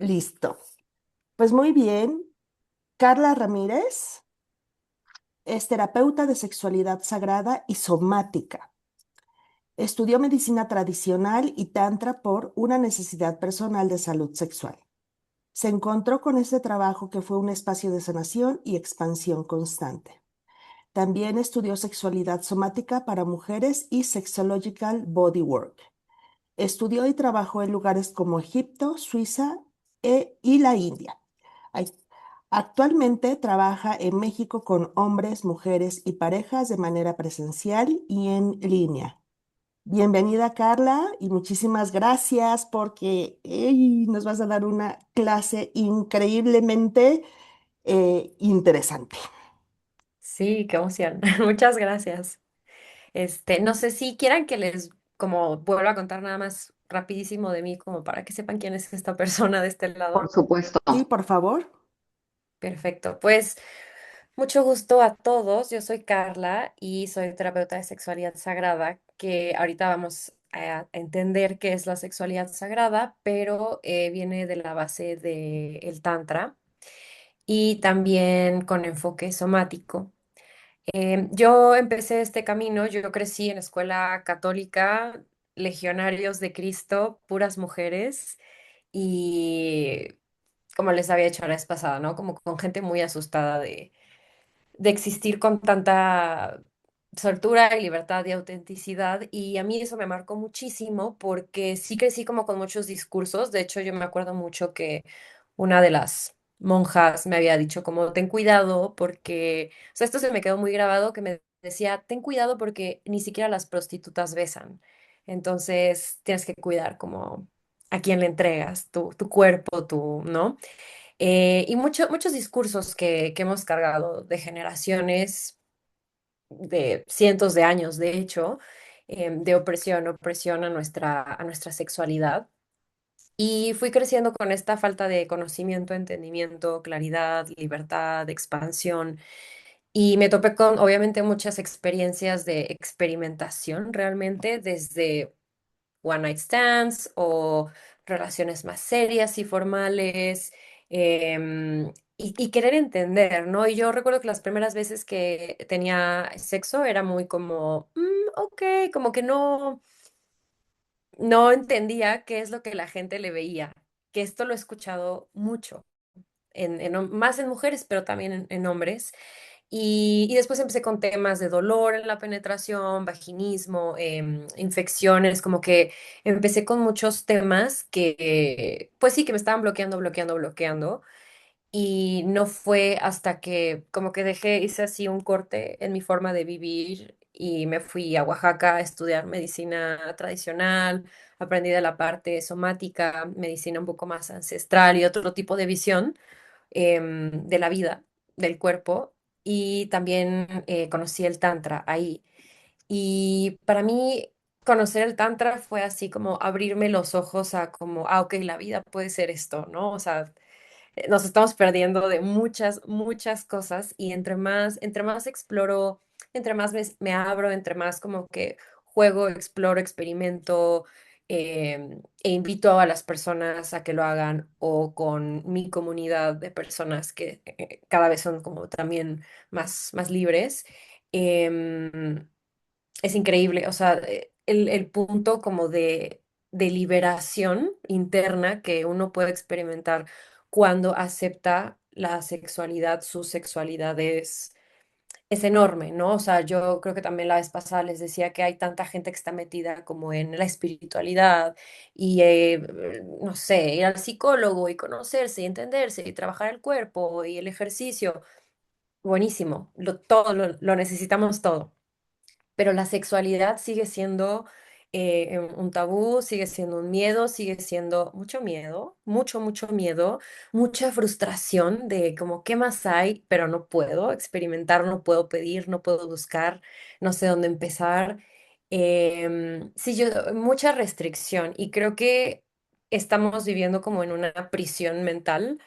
Listo. Pues muy bien. Carla Ramírez es terapeuta de sexualidad sagrada y somática. Estudió medicina tradicional y tantra por una necesidad personal de salud sexual. Se encontró con este trabajo que fue un espacio de sanación y expansión constante. También estudió sexualidad somática para mujeres y sexological bodywork. Estudió y trabajó en lugares como Egipto, Suiza y la India. Ay, Actualmente trabaja en México con hombres, mujeres y parejas de manera presencial y en línea. Bienvenida, Carla, y muchísimas gracias porque nos vas a dar una clase increíblemente interesante. Sí, qué emoción. Muchas gracias. No sé si quieran que les como vuelva a contar nada más rapidísimo de mí, como para que sepan quién es esta persona de este Por lado. supuesto. Sí, por favor. Perfecto. Pues mucho gusto a todos. Yo soy Carla y soy terapeuta de sexualidad sagrada, que ahorita vamos a entender qué es la sexualidad sagrada, pero viene de la base del Tantra y también con enfoque somático. Yo empecé este camino, yo crecí en escuela católica, legionarios de Cristo, puras mujeres, y como les había dicho la vez pasada, ¿no? Como con gente muy asustada de existir con tanta soltura y libertad y autenticidad. Y a mí eso me marcó muchísimo porque sí crecí como con muchos discursos. De hecho, yo me acuerdo mucho que una de las monjas me había dicho como, ten cuidado porque, o sea, esto se me quedó muy grabado que me decía, ten cuidado porque ni siquiera las prostitutas besan. Entonces, tienes que cuidar como a quién le entregas tu cuerpo, ¿no? Y muchos discursos que hemos cargado de generaciones, de cientos de años, de hecho, de opresión a nuestra sexualidad. Y fui creciendo con esta falta de conocimiento, entendimiento, claridad, libertad, expansión. Y me topé con, obviamente, muchas experiencias de experimentación realmente, desde one night stands o relaciones más serias y formales, y querer entender, ¿no? Y yo recuerdo que las primeras veces que tenía sexo era muy como, ok, como que no entendía qué es lo que la gente le veía, que esto lo he escuchado mucho, más en mujeres, pero también en hombres. Y después empecé con temas de dolor en la penetración, vaginismo, infecciones, como que empecé con muchos temas que, pues sí, que me estaban bloqueando. Y no fue hasta que como que hice así un corte en mi forma de vivir y me fui a Oaxaca a estudiar medicina tradicional, aprendí de la parte somática, medicina un poco más ancestral y otro tipo de visión de la vida, del cuerpo, y también conocí el Tantra ahí. Y para mí, conocer el Tantra fue así como abrirme los ojos a como, ok, la vida puede ser esto, ¿no? O sea, nos estamos perdiendo de muchas cosas y entre más exploro, entre más me abro, entre más como que juego, exploro, experimento, e invito a las personas a que lo hagan o con mi comunidad de personas que cada vez son como también más libres. em, es increíble, o sea, el punto como de liberación interna que uno puede experimentar cuando acepta la sexualidad, su sexualidad es enorme, ¿no? O sea, yo creo que también la vez pasada les decía que hay tanta gente que está metida como en la espiritualidad y, no sé, ir al psicólogo y conocerse y entenderse y trabajar el cuerpo y el ejercicio. Buenísimo, todo lo necesitamos todo, pero la sexualidad sigue siendo un tabú, sigue siendo un miedo, sigue siendo mucho miedo, mucho miedo, mucha frustración de como, ¿qué más hay? Pero no puedo experimentar, no puedo pedir, no puedo buscar, no sé dónde empezar. Sí, mucha restricción y creo que estamos viviendo como en una prisión mental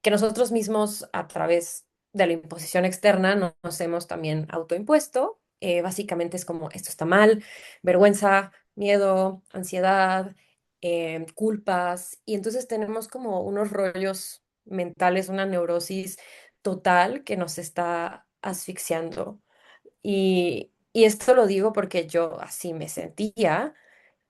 que nosotros mismos a través de la imposición externa nos hemos también autoimpuesto. Básicamente es como esto está mal, vergüenza, miedo, ansiedad. culpas, y entonces tenemos como unos rollos mentales, una neurosis total que nos está asfixiando. Y esto lo digo porque yo así me sentía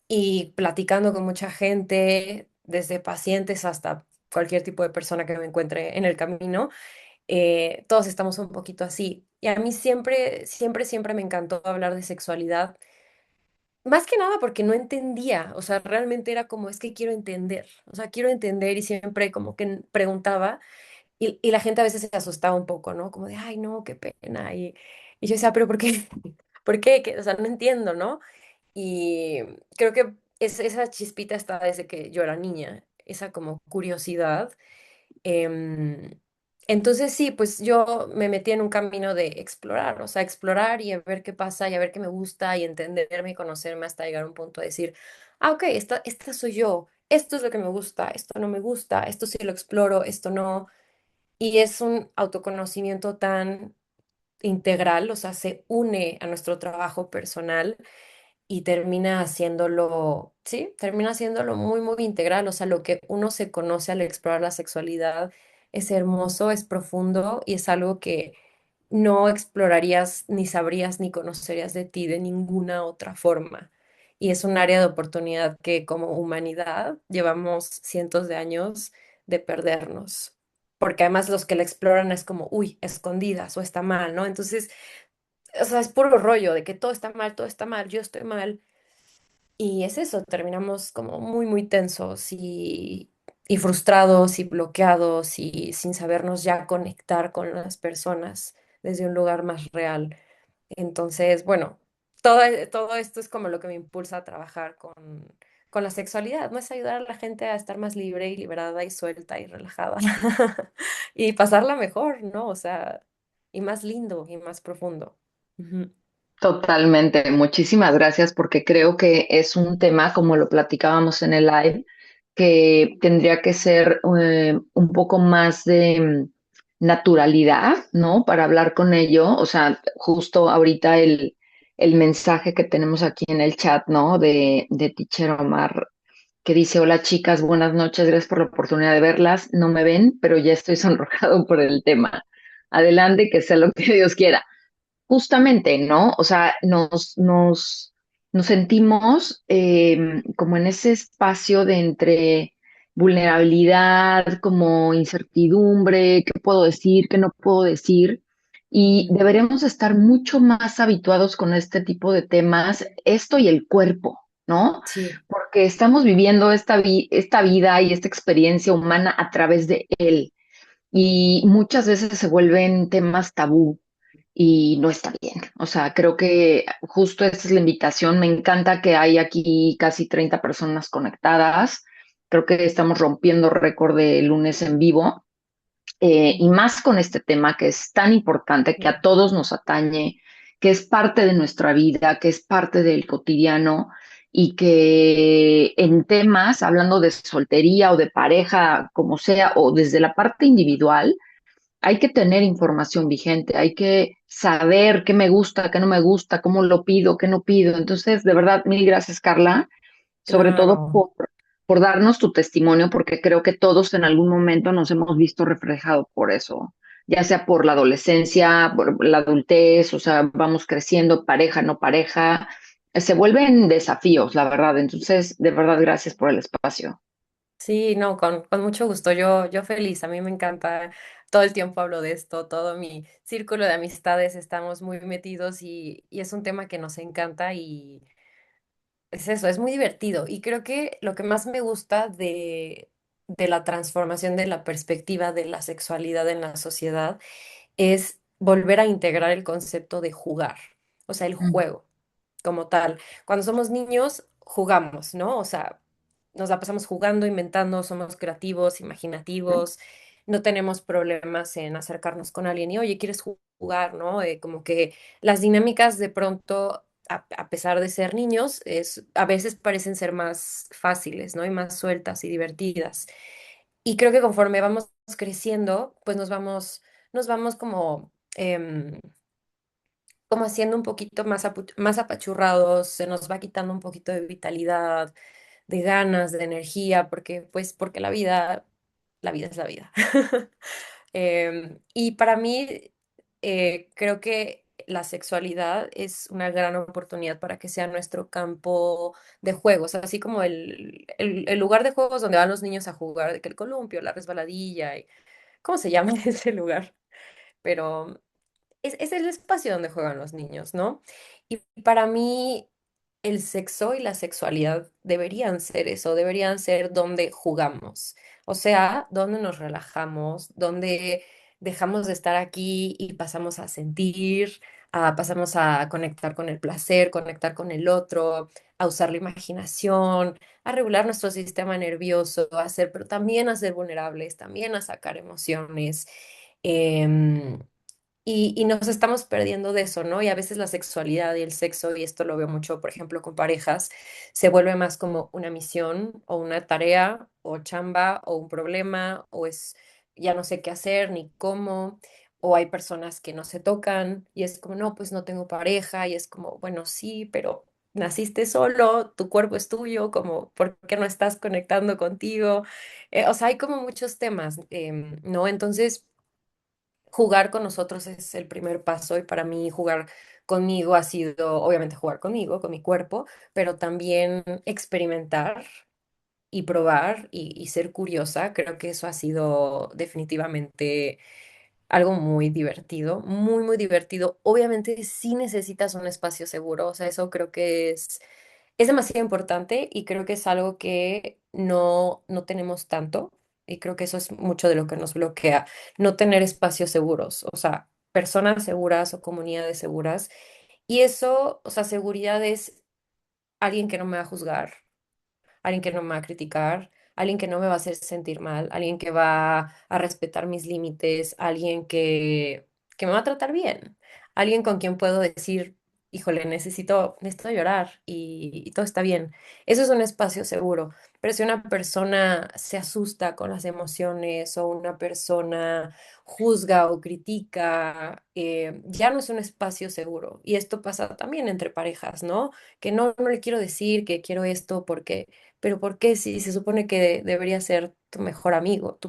y platicando con mucha gente, desde pacientes hasta cualquier tipo de persona que me encuentre en el camino, todos estamos un poquito así. Y a mí siempre, siempre, siempre me encantó hablar de sexualidad, más que nada porque no entendía, o sea, realmente era como, es que quiero entender, o sea, quiero entender y siempre como que preguntaba y la gente a veces se asustaba un poco, ¿no? Como de, ay, no, qué pena. Y yo decía, pero ¿por qué? ¿Por qué? O sea, no entiendo, ¿no? Y creo que esa chispita está desde que yo era niña, esa como curiosidad. Em, entonces sí, pues yo me metí en un camino de explorar, o sea, explorar y a ver qué pasa y a ver qué me gusta y entenderme y conocerme hasta llegar a un punto de decir, ah, ok, esta soy yo, esto es lo que me gusta, esto no me gusta, esto sí lo exploro, esto no. Y es un autoconocimiento tan integral, o sea, se une a nuestro trabajo personal y termina haciéndolo, sí, termina haciéndolo muy, muy integral. O sea, lo que uno se conoce al explorar la sexualidad es hermoso, es profundo y es algo que no explorarías, ni sabrías, ni conocerías de ti de ninguna otra forma. Y es un área de oportunidad que como humanidad llevamos cientos de años de perdernos. Porque además los que la exploran es como, uy, escondidas o está mal, ¿no? Entonces, o sea, es puro rollo de que todo está mal, yo estoy mal. Y es eso, terminamos como muy, muy tensos y frustrados y bloqueados y sin sabernos ya conectar con las personas desde un lugar más real. Entonces, bueno, todo esto es como lo que me impulsa a trabajar con la sexualidad, ¿no? Es ayudar a la gente a estar más libre y liberada y suelta y relajada y pasarla mejor, ¿no? O sea, y más lindo y más profundo. Ujú. Totalmente, muchísimas gracias porque creo que es un tema, como lo platicábamos en el live, que tendría que ser un poco más de naturalidad, ¿no? Para hablar con ello. O sea, justo ahorita el mensaje que tenemos aquí en el chat, ¿no? De Teacher Omar, que dice, hola chicas, buenas noches, gracias por la oportunidad de verlas. No me ven, pero ya estoy sonrojado por el tema. Adelante, que sea lo que Dios quiera. Justamente, ¿no? O sea, nos sentimos como en ese espacio de entre vulnerabilidad, como incertidumbre, qué puedo decir, qué no puedo decir, y Ujú. deberemos estar mucho más habituados con este tipo de temas, esto y el cuerpo, ¿no? Sí. Porque estamos viviendo esta vida y esta experiencia humana a través de él, y muchas veces se vuelven temas tabú y no está bien. O sea, creo que justo esta es la invitación. Me encanta que hay aquí casi 30 personas conectadas. Creo que estamos rompiendo récord de lunes en vivo, y más con este tema que es tan importante, que a todos nos atañe, que es parte de nuestra vida, que es parte del cotidiano y que en temas, hablando de soltería o de pareja, como sea, o desde la parte individual, hay que tener información vigente, hay que saber qué me gusta, qué no me gusta, cómo lo pido, qué no pido. Entonces, de verdad, mil gracias, Carla, sobre todo Claro, por darnos tu testimonio, porque creo que todos en algún momento nos hemos visto reflejados por eso, ya sea por la adolescencia, por la adultez, o sea, vamos creciendo, pareja, no pareja, se vuelven desafíos, la verdad. Entonces, de verdad, gracias por el espacio. sí, no, con mucho gusto. Yo feliz, a mí me encanta, todo el tiempo hablo de esto, todo mi círculo de amistades estamos muy metidos y es un tema que nos encanta y es eso, es muy divertido. Y creo que lo que más me gusta de la transformación de la perspectiva de la sexualidad en la sociedad es volver a integrar el concepto de jugar, o sea, el Mm. juego como tal. Cuando somos niños, jugamos, ¿no? O sea, nos la pasamos jugando, inventando, somos creativos, imaginativos, no tenemos problemas en acercarnos con alguien y, oye, ¿quieres jugar, no? Como que las dinámicas de pronto, a pesar de ser niños, a veces parecen ser más fáciles, ¿no? Y más sueltas y divertidas. Y creo que conforme vamos creciendo, pues nos vamos como... como haciendo un poquito más, más apachurrados, se nos va quitando un poquito de vitalidad, de ganas, de energía, porque pues porque la vida es la vida. Y para mí, creo que la sexualidad es una gran oportunidad para que sea nuestro campo de juegos, así como el lugar de juegos donde van los niños a jugar, de que el columpio, la resbaladilla, y, ¿cómo se llama ese lugar? Pero es el espacio donde juegan los niños, ¿no? Y para mí, el sexo y la sexualidad deberían ser eso, deberían ser donde jugamos, o sea, donde nos relajamos, donde dejamos de estar aquí y pasamos a sentir, pasamos a conectar con el placer, conectar con el otro, a usar la imaginación, a regular nuestro sistema nervioso, pero también a ser vulnerables, también a sacar emociones. Em, y nos estamos perdiendo de eso, ¿no? Y a veces la sexualidad y el sexo, y esto lo veo mucho, por ejemplo, con parejas, se vuelve más como una misión o una tarea o chamba o un problema o es ya no sé qué hacer ni cómo, o hay personas que no se tocan y es como, no, pues no tengo pareja y es como, bueno, sí, pero naciste solo, tu cuerpo es tuyo, como, ¿por qué no estás conectando contigo? O sea, hay como muchos temas, ¿no? Entonces jugar con nosotros es el primer paso y para mí jugar conmigo ha sido, obviamente, jugar conmigo, con mi cuerpo, pero también experimentar y probar y ser curiosa. Creo que eso ha sido definitivamente algo muy divertido, muy, muy divertido. Obviamente sí necesitas un espacio seguro, o sea, eso creo que es demasiado importante y creo que es algo que no tenemos tanto y creo que eso es mucho de lo que nos bloquea, no tener espacios seguros, o sea, personas seguras o comunidades seguras. Y eso, o sea, seguridad es alguien que no me va a juzgar, alguien que no me va a criticar, alguien que no me va a hacer sentir mal, alguien que va a respetar mis límites, alguien que me va a tratar bien, alguien con quien puedo decir, híjole, necesito llorar y todo está bien. Eso es un espacio seguro. Pero si una persona se asusta con las emociones o una persona juzga o critica, ya no es un espacio seguro. Y esto pasa también entre parejas, ¿no? Que no le quiero decir que quiero esto porque pero ¿por qué si se supone que debería ser tu mejor amigo,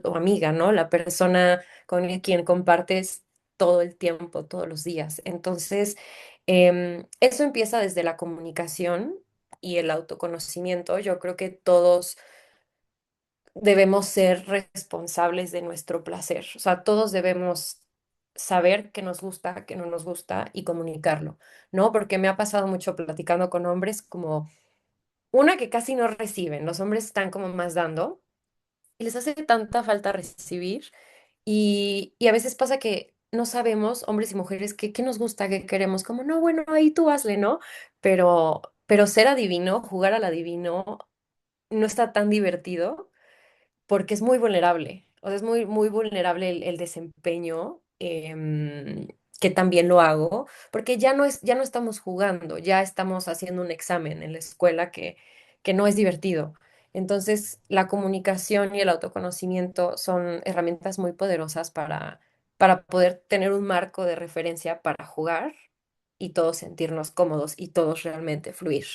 o amiga, ¿no? La persona con quien compartes todo el tiempo, todos los días. Entonces, eso empieza desde la comunicación y el autoconocimiento. Yo creo que todos debemos ser responsables de nuestro placer. O sea, todos debemos saber qué nos gusta, qué no nos gusta y comunicarlo, ¿no? Porque me ha pasado mucho platicando con hombres como una que casi no reciben, los hombres están como más dando y les hace tanta falta recibir y a veces pasa que no sabemos, hombres y mujeres, qué nos gusta, qué queremos, como, no, bueno, ahí tú hazle, ¿no? Pero ser adivino, jugar al adivino, no está tan divertido porque es muy vulnerable. O sea, es muy, muy vulnerable el desempeño, que también lo hago, porque ya no estamos jugando, ya estamos haciendo un examen en la escuela que no es divertido. Entonces, la comunicación y el autoconocimiento son herramientas muy poderosas para poder tener un marco de referencia para jugar y todos sentirnos cómodos y todos realmente fluir.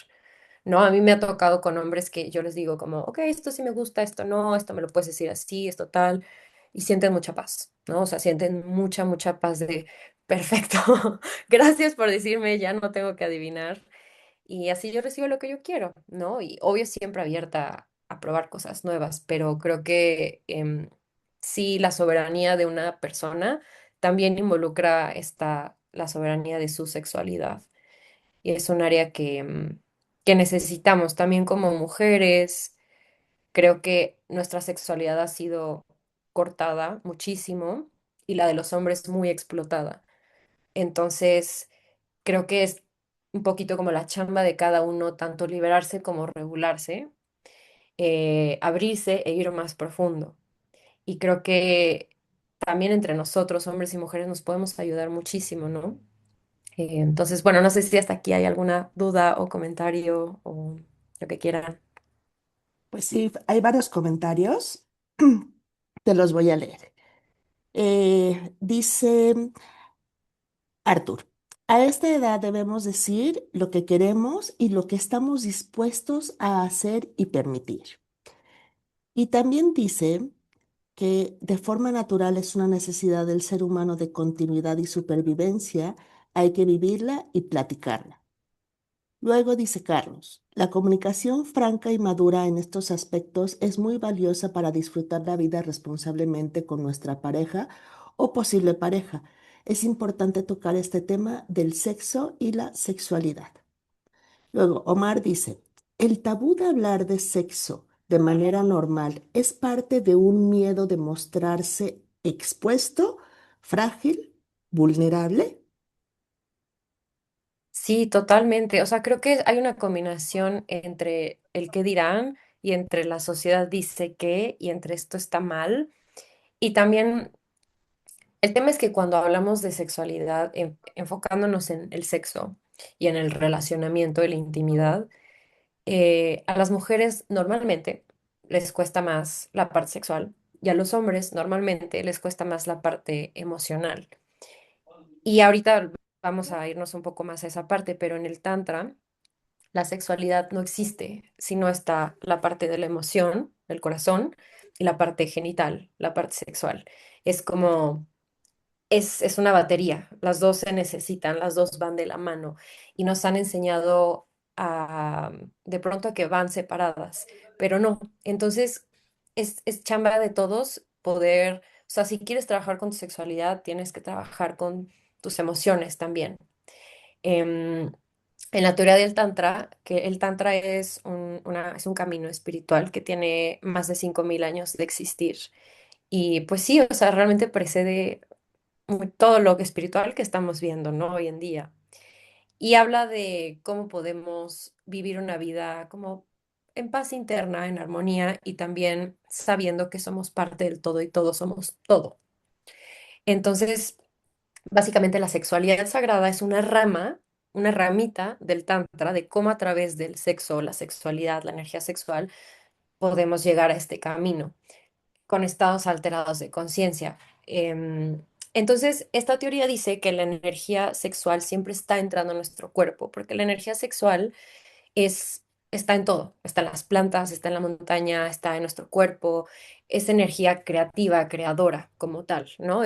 ¿No? A mí me ha tocado con hombres que yo les digo como, ok, esto sí me gusta, esto no, esto me lo puedes decir así, esto tal, y sienten mucha paz, ¿no? O sea, sienten mucha, mucha paz de, perfecto, gracias por decirme, ya no tengo que adivinar, y así yo recibo lo que yo quiero, ¿no? Y obvio siempre abierta a probar cosas nuevas, pero creo que sí, la soberanía de una persona también involucra la soberanía de su sexualidad y es un área que necesitamos también como mujeres. Creo que nuestra sexualidad ha sido cortada muchísimo y la de los hombres muy explotada. Entonces, creo que es un poquito como la chamba de cada uno, tanto liberarse como regularse, abrirse e ir más profundo. Y creo que también entre nosotros, hombres y mujeres, nos podemos ayudar muchísimo, ¿no? Entonces, bueno, no sé si hasta aquí hay alguna duda o comentario o lo que quieran. Pues sí, hay varios comentarios. Te los voy a leer. Dice Arthur. A esta edad debemos decir lo que queremos y lo que estamos dispuestos a hacer y permitir. Y también dice que de forma natural es una necesidad del ser humano de continuidad y supervivencia, hay que vivirla y platicarla. Luego dice Carlos, la comunicación franca y madura en estos aspectos es muy valiosa para disfrutar la vida responsablemente con nuestra pareja o posible pareja. Es importante tocar este tema del sexo y la sexualidad. Luego, Omar dice, el tabú de hablar de sexo de manera normal es parte de un miedo de mostrarse expuesto, frágil, vulnerable. Sí, totalmente. O sea, creo que hay una combinación entre el qué dirán y entre la sociedad dice que y entre esto está mal. Y también el tema es que cuando hablamos de sexualidad, enfocándonos en el sexo y en el relacionamiento y la intimidad, a las mujeres normalmente les cuesta más la parte sexual y a los hombres normalmente les cuesta más la parte emocional. Y ahorita vamos a irnos un poco más a esa parte, pero en el Tantra la sexualidad no existe, sino está la parte de la emoción, del corazón, y la parte genital, la parte sexual. Es como es una batería, las dos se necesitan, las dos van de la mano y nos han enseñado de pronto a que van separadas, pero no. Entonces es chamba de todos poder, o sea, si quieres trabajar con tu sexualidad, tienes que trabajar con tus emociones también. Em, en la teoría del Tantra, que el Tantra es es un camino espiritual que tiene más de 5.000 años de existir. Y pues sí, o sea, realmente precede todo lo que espiritual que estamos viendo, ¿no? Hoy en día. Y habla de cómo podemos vivir una vida como en paz interna, en armonía y también sabiendo que somos parte del todo y todos somos todo. Entonces, básicamente la sexualidad sagrada es una rama, una ramita del Tantra de cómo a través del sexo, la sexualidad, la energía sexual, podemos llegar a este camino con estados alterados de conciencia. Entonces, esta teoría dice que la energía sexual siempre está entrando en nuestro cuerpo, porque la energía sexual es, está en todo, está en las plantas, está en la montaña, está en nuestro cuerpo, es energía creativa, creadora como tal, ¿no?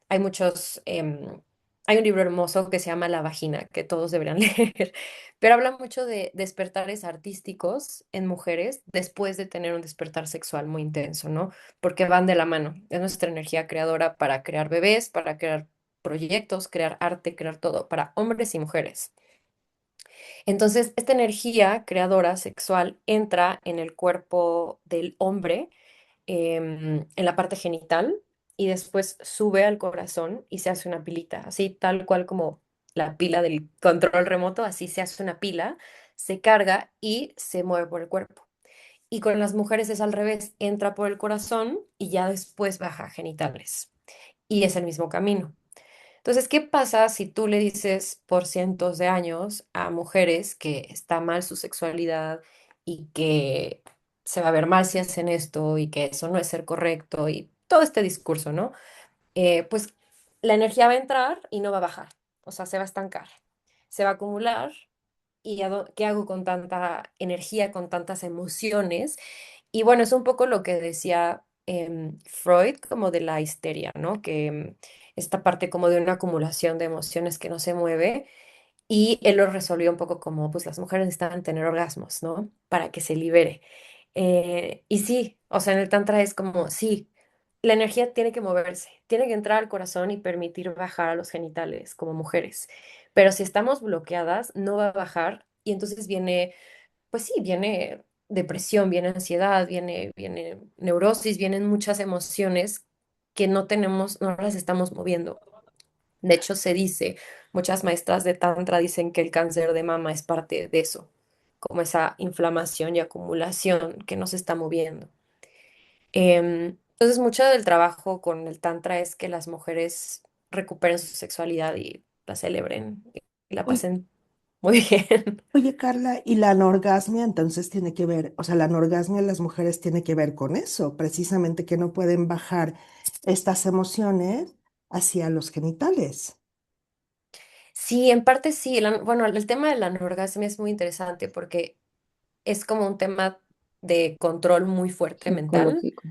Hay muchos, hay un libro hermoso que se llama La vagina, que todos deberían leer, pero habla mucho de despertares artísticos en mujeres después de tener un despertar sexual muy intenso, ¿no? Porque van de la mano, es nuestra energía creadora para crear bebés, para crear proyectos, crear arte, crear todo, para hombres y mujeres. Entonces, esta energía creadora sexual entra en el cuerpo del hombre, en la parte genital, y después sube al corazón y se hace una pilita, así tal cual como la pila del control remoto, así se hace una pila, se carga y se mueve por el cuerpo. Y con las mujeres es al revés, entra por el corazón y ya después baja a genitales. Y es el mismo camino. Entonces, ¿qué pasa si tú le dices por cientos de años a mujeres que está mal su sexualidad y que se va a ver mal si hacen esto y que eso no es ser correcto y todo este discurso, ¿no? Pues la energía va a entrar y no va a bajar, o sea, se va a estancar, se va a acumular y ¿qué hago con tanta energía, con tantas emociones? Y bueno, es un poco lo que decía Freud como de la histeria, ¿no? Que esta parte como de una acumulación de emociones que no se mueve y él lo resolvió un poco como, pues las mujeres necesitan tener orgasmos, ¿no? Para que se libere. Y sí, o sea, en el tantra es como, sí, la energía tiene que moverse, tiene que entrar al corazón y permitir bajar a los genitales como mujeres. Pero si estamos bloqueadas, no va a bajar y entonces viene pues sí, viene depresión, viene ansiedad, viene neurosis, vienen muchas emociones que no tenemos, no las estamos moviendo. De hecho, se dice, muchas maestras de Tantra dicen que el cáncer de mama es parte de eso, como esa inflamación y acumulación que no se está moviendo. Entonces, mucho del trabajo con el Tantra es que las mujeres recuperen su sexualidad y la celebren y la Oye, pasen muy bien. oye, Carla, y la anorgasmia entonces tiene que ver, o sea, la anorgasmia en las mujeres tiene que ver con eso, precisamente que no pueden bajar estas emociones hacia los genitales. Sí, en parte sí. Bueno, el tema de la anorgasmia es muy interesante porque es como un tema de control muy fuerte mental, Psicológico.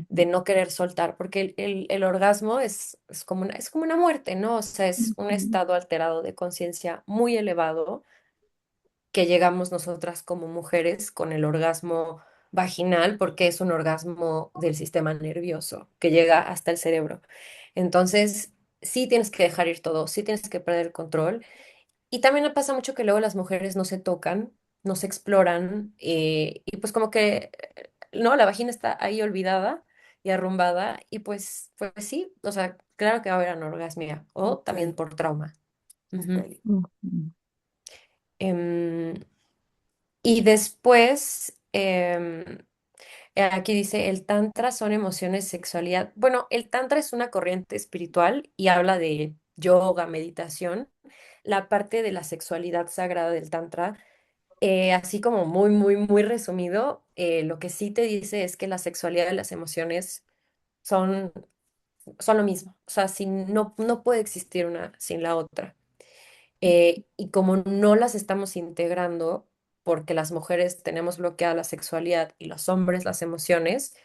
de Ujú, no querer soltar, porque el orgasmo es como una muerte, ¿no? O sea, es un ujú, estado alterado de conciencia muy elevado que llegamos nosotras como mujeres con el orgasmo vaginal, porque es un orgasmo del sistema nervioso que llega hasta el cerebro. Entonces, sí tienes que dejar ir todo, sí tienes que perder el control. Y también me pasa mucho que luego las mujeres no se tocan, no se exploran, y pues como que, no, la vagina está ahí olvidada y arrumbada, y pues sí, o sea, claro que va a haber anorgasmia, o Ok, también por trauma. ok. Ujú. ujú. Em, y después, aquí dice, el tantra son emociones, sexualidad. Bueno, el tantra es una corriente espiritual y habla de yoga, meditación. La parte de la sexualidad sagrada del tantra, así como muy, muy, muy resumido, lo que sí te dice es que la sexualidad y las emociones son, son lo mismo. O sea, no puede existir una sin la otra. Y como no las estamos integrando, porque las mujeres tenemos bloqueada la sexualidad y los hombres las emociones,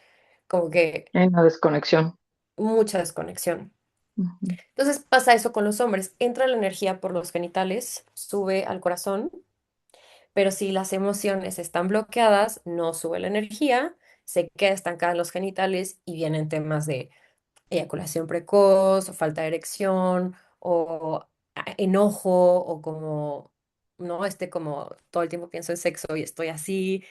como que Hay una desconexión. mucha desconexión. Ujú. Entonces pasa eso con los hombres. Entra la energía por los genitales, sube al corazón, pero si las emociones están bloqueadas, no sube la energía, se queda estancada en los genitales y vienen temas de eyaculación precoz, o falta de erección, o enojo, o como, no, como todo el tiempo pienso en sexo y estoy así.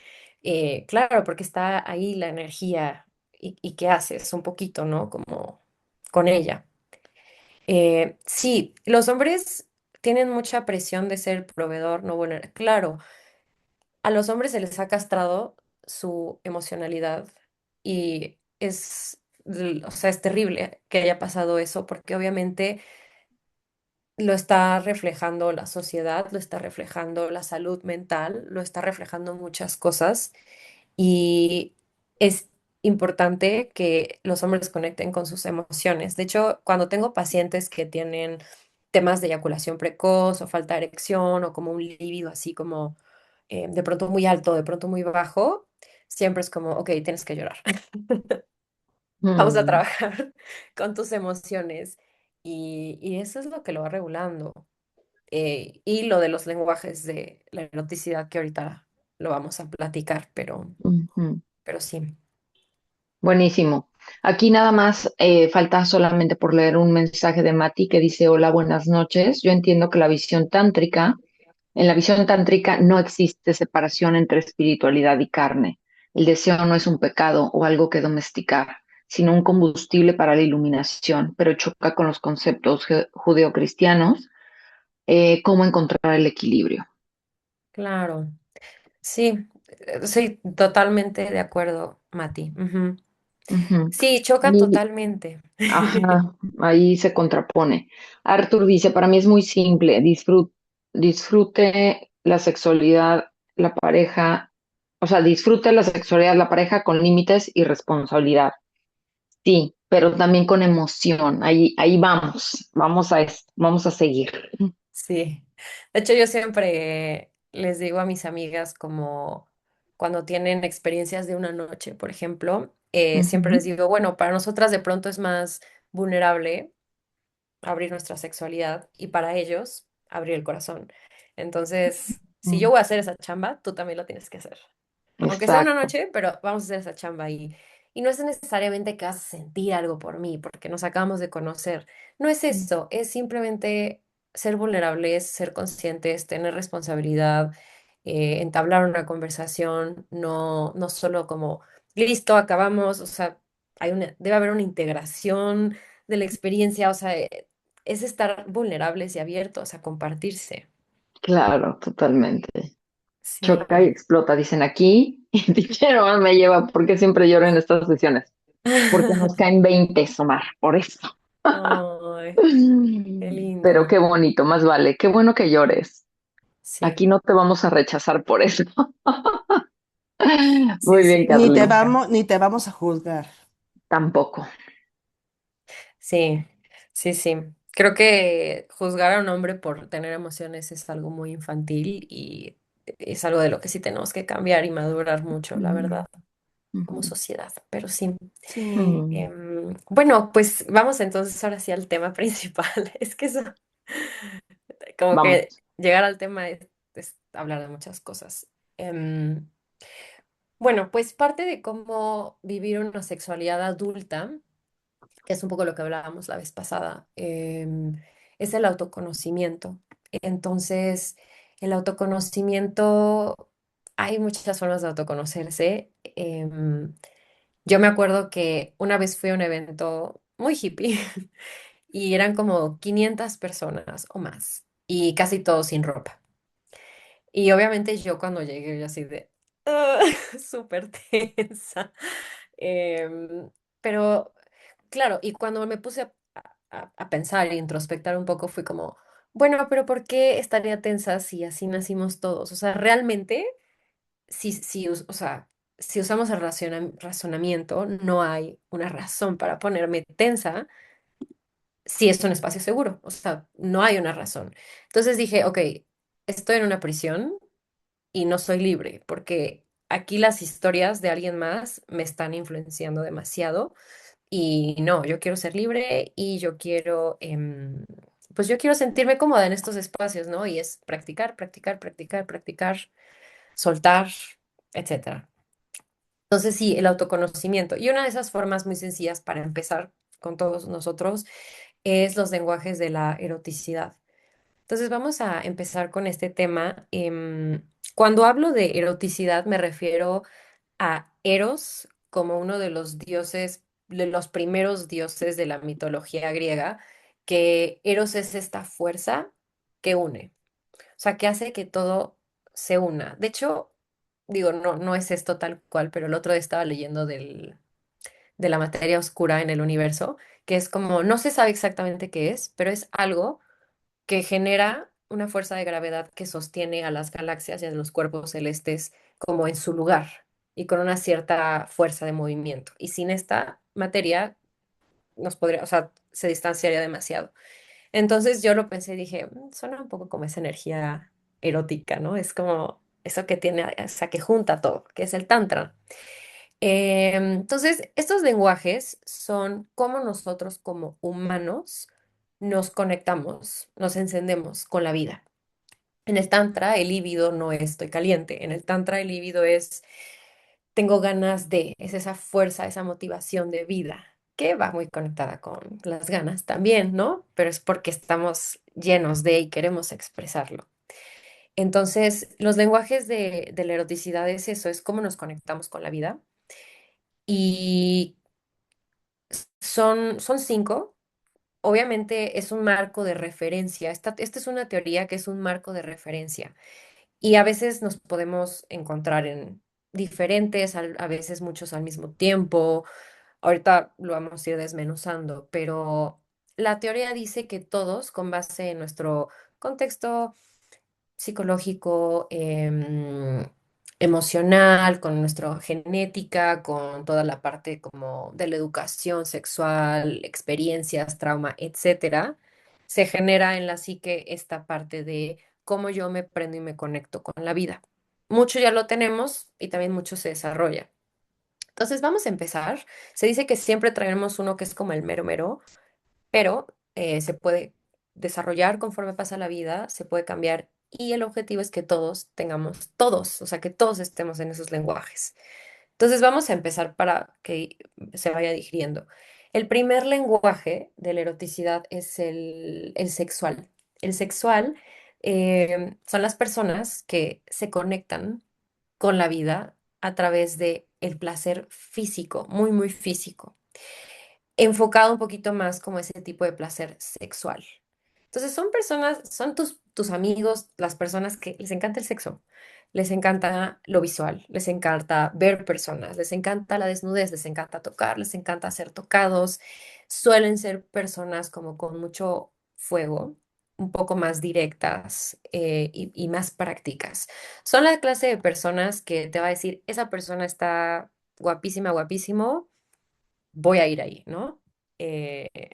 Claro, porque está ahí la energía y qué haces un poquito, ¿no? Como con ella. Sí, los hombres tienen mucha presión de ser proveedor, no bueno, claro, a los hombres se les ha castrado su emocionalidad y o sea, es terrible que haya pasado eso porque obviamente lo está reflejando la sociedad, lo está reflejando la salud mental, lo está reflejando muchas cosas y es importante que los hombres conecten con sus emociones. De hecho, cuando tengo pacientes que tienen temas de eyaculación precoz o falta de erección o como un líbido así como de pronto muy alto, de pronto muy bajo, siempre es como, ok, tienes que llorar. Vamos a Mm, trabajar con tus emociones y eso es lo que lo va regulando. Y lo de los lenguajes de la eroticidad que ahorita lo vamos a platicar, ujú. pero sí. Buenísimo. Aquí nada más falta solamente por leer un mensaje de Mati que dice, hola, buenas noches. Yo entiendo que en la visión tántrica no existe separación entre espiritualidad y carne. El deseo no es un pecado o algo que domesticar, sino un combustible para la iluminación, pero choca con los conceptos judeocristianos, cómo encontrar el equilibrio. Claro, sí, sí, totalmente de acuerdo, Mati. Ujú. Ujú. Sí, choca Y, totalmente. ajá, ahí se contrapone. Arthur dice, para mí es muy simple, disfrute la sexualidad, la pareja, o sea, disfrute la sexualidad, la pareja con límites y responsabilidad. Sí, pero también con emoción. Ahí vamos, vamos a esto, vamos a seguir. Sí. De hecho, yo siempre les digo a mis amigas como cuando tienen experiencias de una noche, por ejemplo, siempre Ujú, les digo, bueno, para nosotras de pronto es más vulnerable abrir nuestra sexualidad y para ellos abrir el corazón. Entonces, si yo ujú. voy a hacer esa chamba, tú también lo tienes que hacer. Aunque sea una Exacto, noche, pero vamos a hacer esa chamba y no es necesariamente que vas a sentir algo por mí, porque nos acabamos de conocer. No es eso, es simplemente ser vulnerables, ser conscientes, tener responsabilidad, entablar una conversación, no solo como, listo, acabamos, o sea, debe haber una integración de la experiencia, o sea, es estar vulnerables y abiertos a compartirse. claro, totalmente. Sí. Choca y explota, dicen aquí, y dijeron, me lleva, porque siempre lloro en estas sesiones, porque nos caen 20, Omar, por eso. Ay, qué Pero lindo. qué bonito, más vale, qué bueno que llores. Sí, Aquí no te vamos a rechazar por eso. sí, Muy bien, sí, Carly. Ni te vamos a juzgar. Tampoco. sí, sí, sí. Creo que juzgar a un hombre por tener emociones es algo muy infantil y es algo de lo que sí tenemos que cambiar y madurar mucho, la Mm, verdad, como ujú, sociedad. Pero sí. Sí, mm. Bueno, pues vamos entonces ahora sí al tema principal. Es que eso, como que Vamos. llegar al tema es hablar de muchas cosas. Em, bueno, pues parte de cómo vivir una sexualidad adulta, que es un poco lo que hablábamos la vez pasada, es el autoconocimiento. Entonces, el autoconocimiento, hay muchas formas de autoconocerse. Yo me acuerdo que una vez fui a un evento muy hippie y eran como 500 personas o más y casi todos sin ropa. Y obviamente yo cuando llegué, yo así de "Ah", súper tensa. Em, pero claro, y cuando me puse a pensar y introspectar un poco, fui como, bueno, pero ¿por qué estaría tensa si así nacimos todos? O sea, realmente, o sea, si usamos el razonamiento, no hay una razón para ponerme tensa si es un espacio seguro. O sea, no hay una razón. Entonces dije, ok, estoy en una prisión y no soy libre, porque aquí las historias de alguien más me están influenciando demasiado y no, yo quiero ser libre y yo quiero, pues yo quiero sentirme cómoda en estos espacios, ¿no? Y es practicar, practicar, practicar, practicar, soltar, etcétera. Entonces sí, el autoconocimiento. Y una de esas formas muy sencillas para empezar con todos nosotros es los lenguajes de la eroticidad. Entonces vamos a empezar con este tema. Cuando hablo de eroticidad me refiero a Eros como uno de los dioses, de los primeros dioses de la mitología griega, que Eros es esta fuerza que une, o sea, que hace que todo se una. De hecho, digo, no, no es esto tal cual, pero el otro día estaba leyendo de la materia oscura en el universo, que es como, no se sabe exactamente qué es, pero es algo que genera una fuerza de gravedad que sostiene a las galaxias y a los cuerpos celestes como en su lugar y con una cierta fuerza de movimiento. Y sin esta materia nos podría, o sea, se distanciaría demasiado. Entonces yo lo pensé y dije, suena un poco como esa energía erótica, ¿no? Es como eso que tiene, o sea, que junta todo, que es el tantra. Entonces, estos lenguajes son cómo nosotros como humanos nos conectamos, nos encendemos con la vida. En el tantra, el líbido no es estoy caliente. En el tantra, el líbido es tengo ganas de, es esa fuerza, esa motivación de vida, que va muy conectada con las ganas también, ¿no? Pero es porque estamos llenos de y queremos expresarlo. Entonces, los lenguajes de la eroticidad es eso, es cómo nos conectamos con la vida. Y son cinco. Obviamente es un marco de referencia. Esta es una teoría que es un marco de referencia. Y a veces nos podemos encontrar en diferentes, a veces muchos al mismo tiempo. Ahorita lo vamos a ir desmenuzando, pero la teoría dice que todos, con base en nuestro contexto psicológico, emocional, con nuestra genética, con toda la parte como de la educación sexual, experiencias, trauma, etcétera, se genera en la psique esta parte de cómo yo me prendo y me conecto con la vida. Mucho ya lo tenemos y también mucho se desarrolla. Entonces vamos a empezar. Se dice que siempre traemos uno que es como el mero mero, pero se puede desarrollar conforme pasa la vida, se puede cambiar y el objetivo es que todos tengamos, todos, o sea, que todos estemos en esos lenguajes. Entonces vamos a empezar para que se vaya digiriendo. El primer lenguaje de la eroticidad es el sexual. El sexual son las personas que se conectan con la vida a través de el placer físico, muy, muy físico enfocado un poquito más como ese tipo de placer sexual. Entonces son personas, son tus amigos, las personas que les encanta el sexo, les encanta lo visual, les encanta ver personas, les encanta la desnudez, les encanta tocar, les encanta ser tocados. Suelen ser personas como con mucho fuego, un poco más directas y más prácticas. Son la clase de personas que te va a decir, esa persona está guapísima, guapísimo, voy a ir ahí, ¿no?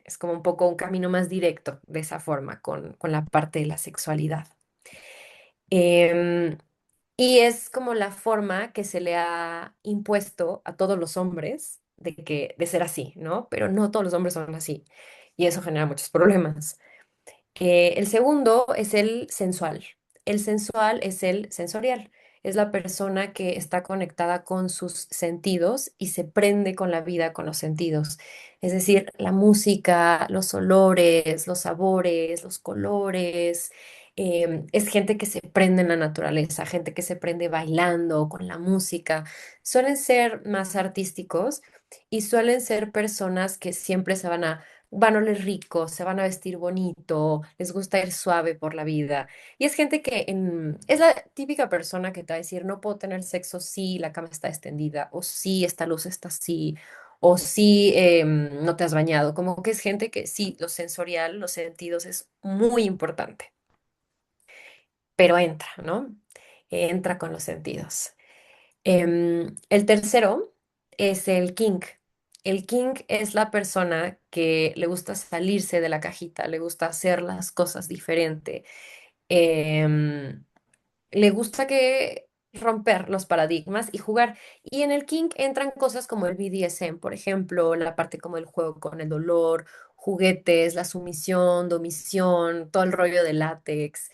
Es como un poco un camino más directo de esa forma con la parte de la sexualidad. Em, y es como la forma que se le ha impuesto a todos los hombres de ser así, ¿no? Pero no todos los hombres son así. Y eso genera muchos problemas. El segundo es el sensual. El sensual es el sensorial. Es la persona que está conectada con sus sentidos y se prende con la vida con los sentidos. Es decir, la música, los olores, los sabores, los colores. Es gente que se prende en la naturaleza, gente que se prende bailando con la música. Suelen ser más artísticos y suelen ser personas que siempre van a oler rico, se van a vestir bonito, les gusta ir suave por la vida. Y es gente que es la típica persona que te va a decir, no puedo tener sexo si la cama está extendida, o si esta luz está así, o si no te has bañado. Como que es gente que sí, lo sensorial, los sentidos es muy importante, pero entra, ¿no? Entra con los sentidos. El tercero es el kink. El kink es la persona que le gusta salirse de la cajita, le gusta hacer las cosas diferente, em, le gusta que romper los paradigmas y jugar. Y en el kink entran cosas como el BDSM, por ejemplo, la parte como el juego con el dolor, juguetes, la sumisión, domisión, todo el rollo de látex.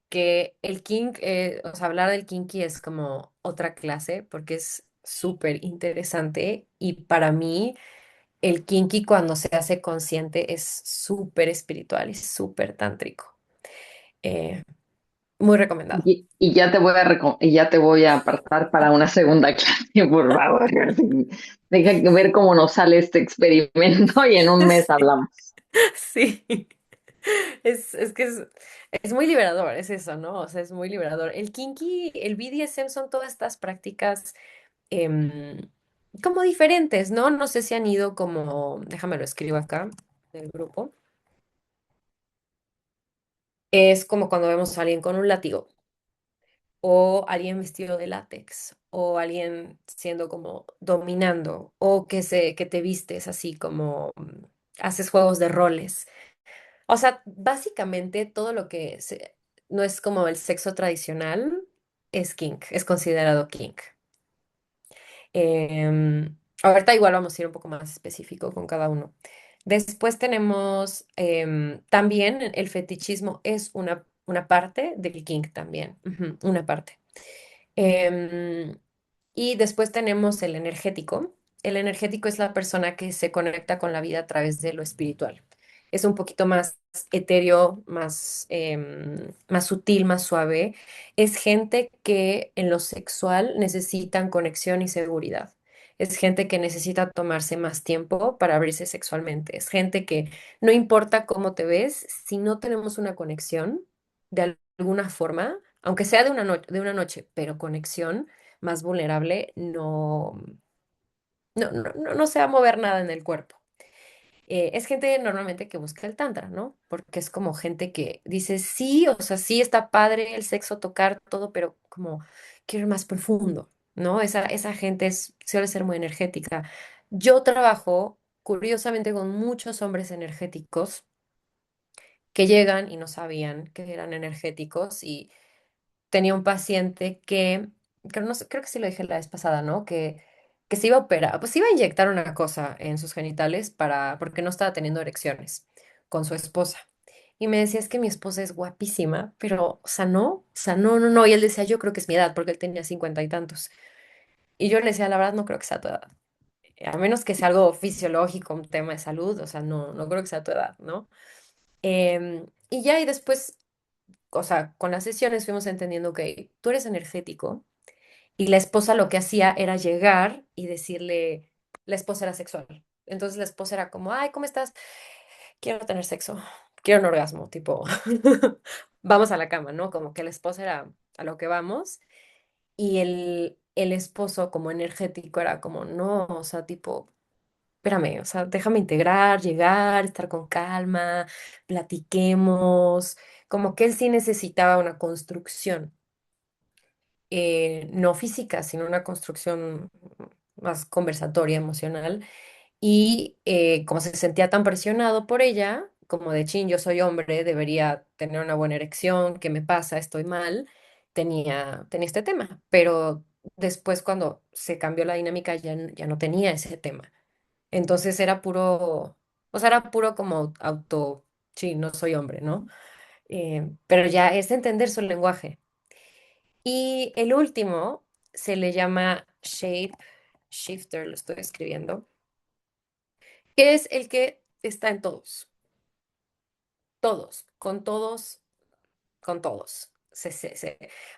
Que el kink, o sea, hablar del kinky es como otra clase porque es súper interesante y para mí el kinky cuando se hace consciente es súper espiritual y súper tántrico. Eh, Muy recomendado. Y ya te voy y ya te voy a apartar para una segunda clase, por favor. Deja que ver cómo nos sale este experimento y en un mes hablamos. Sí, es que es muy liberador, es eso, ¿no? O sea, es muy liberador. El kinky, el BDSM son todas estas prácticas em, como diferentes, ¿no? No sé si han ido como, déjame lo escribo acá del grupo. Es como cuando vemos a alguien con un látigo, o alguien vestido de látex, o alguien siendo como dominando, o que te vistes así como haces juegos de roles. O sea, básicamente todo lo que no es como el sexo tradicional es kink, es considerado kink. Ahorita igual vamos a ir un poco más específico con cada uno. Después tenemos también el fetichismo es una parte del kink también, ujú, una parte. Em, y después tenemos el energético. El energético es la persona que se conecta con la vida a través de lo espiritual. Es un poquito más etéreo, más sutil, más suave. Es gente que en lo sexual necesitan conexión y seguridad. Es gente que necesita tomarse más tiempo para abrirse sexualmente. Es gente que no importa cómo te ves, si no tenemos una conexión de alguna forma, aunque sea de una noche, pero conexión más vulnerable, no se va a mover nada en el cuerpo. Es gente normalmente que busca el tantra, ¿no? Porque es como gente que dice, sí, o sea, sí está padre el sexo, tocar todo, pero como quiero ir más profundo, ¿no? Esa gente suele ser muy energética. Yo trabajo, curiosamente, con muchos hombres energéticos que llegan y no sabían que eran energéticos y tenía un paciente que, no sé, creo que sí lo dije la vez pasada, ¿no? Que se iba a operar, pues se iba a inyectar una cosa en sus genitales porque no estaba teniendo erecciones con su esposa. Y me decía, es que mi esposa es guapísima, pero, o sea, no, no, no. Y él decía, yo creo que es mi edad, porque él tenía 50 y tantos. Y yo le decía, la verdad, no creo que sea tu edad. A menos que sea algo fisiológico, un tema de salud, o sea, no creo que sea tu edad, ¿no? Y ya, y después, o sea, con las sesiones fuimos entendiendo que tú eres energético y la esposa lo que hacía era llegar y decirle, la esposa era sexual. Entonces la esposa era como, ay, ¿cómo estás? Quiero tener sexo, quiero un orgasmo, tipo, vamos a la cama, ¿no? Como que la esposa era a lo que vamos y el esposo como energético era como, no, o sea, tipo, espérame, o sea, déjame integrar, llegar, estar con calma, platiquemos, como que él sí necesitaba una construcción no física, sino una construcción más conversatoria, emocional. Y como se sentía tan presionado por ella, como de chin, yo soy hombre, debería tener una buena erección, ¿qué me pasa? Estoy mal, tenía este tema. Pero después cuando se cambió la dinámica ya no tenía ese tema. Entonces era puro, o sea, era puro como auto, sí, no soy hombre, ¿no? Pero ya es entender su lenguaje. Y el último se le llama shape shifter, lo estoy escribiendo, que es el que está en todos, todos, con todos. O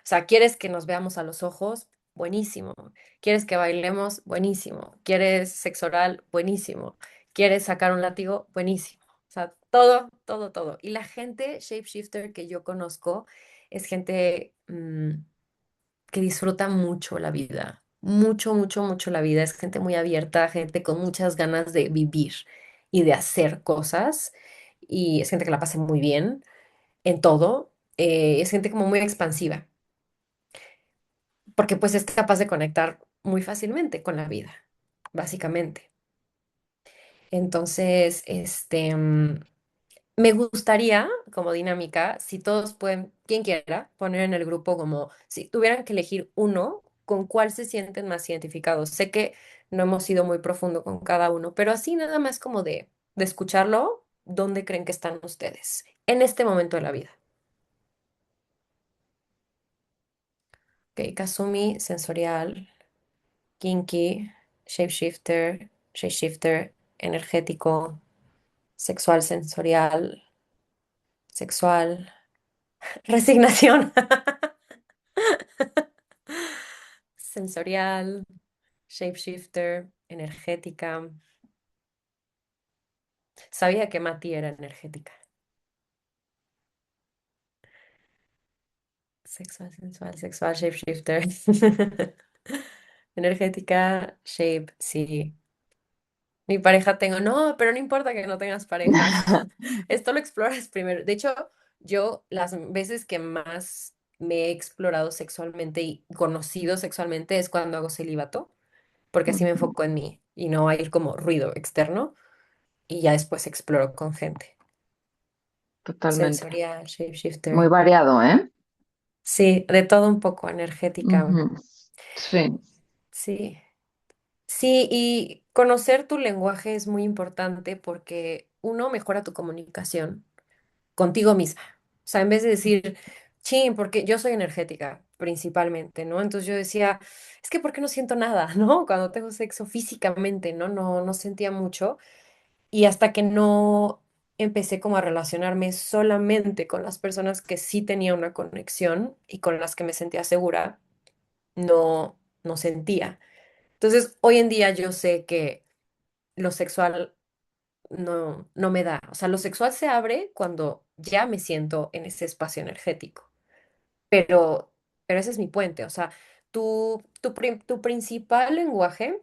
sea, ¿quieres que nos veamos a los ojos? Buenísimo. ¿Quieres que bailemos? Buenísimo. ¿Quieres sexo oral? Buenísimo. ¿Quieres sacar un látigo? Buenísimo. O sea, todo, todo, todo. Y la gente shapeshifter que yo conozco es gente que disfruta mucho la vida. Mucho, mucho, mucho la vida. Es gente muy abierta, gente con muchas ganas de vivir y de hacer cosas. Y es gente que la pasa muy bien en todo. Es gente como muy expansiva, porque pues es capaz de conectar muy fácilmente con la vida, básicamente. Entonces, me gustaría, como dinámica, si todos pueden, quien quiera, poner en el grupo como si tuvieran que elegir uno, con cuál se sienten más identificados. Sé que no hemos ido muy profundo con cada uno, pero así nada más como de escucharlo, ¿dónde creen que están ustedes en este momento de la vida? Ok, Kazumi, sensorial. Kinky, shapeshifter, energético, sexual, sensorial, sexual, resignación, sensorial, shapeshifter, energética. Sabía que Mati era energética. Sexual, sensual, sexual, shapeshifter. Energética, shape, sí. Mi pareja tengo, no, pero no importa que no tengas pareja. Esto lo exploras primero. De hecho, yo las veces que más me he explorado sexualmente y conocido sexualmente es cuando hago celibato, porque así me Ujú, enfoco en mí y no hay como ruido externo y ya después exploro con gente. totalmente. Sensorial, Muy shapeshifter. variado, ¿eh? Sí, de todo un poco, energética. Ujú, sí, Sí. Sí, y conocer tu lenguaje es muy importante porque uno mejora tu comunicación contigo misma. O sea, en vez de decir, chin, porque yo soy energética principalmente, ¿no? Entonces yo decía, es que ¿por qué no siento nada, ¿no? Cuando tengo sexo físicamente, ¿no? No sentía mucho. Y hasta que no empecé como a relacionarme solamente con las personas que sí tenía una conexión y con las que me sentía segura, no sentía. Entonces, hoy en día yo sé que lo sexual no me da. O sea, lo sexual se abre cuando ya me siento en ese espacio energético. Pero, pero ese es mi puente. O sea, tu principal lenguaje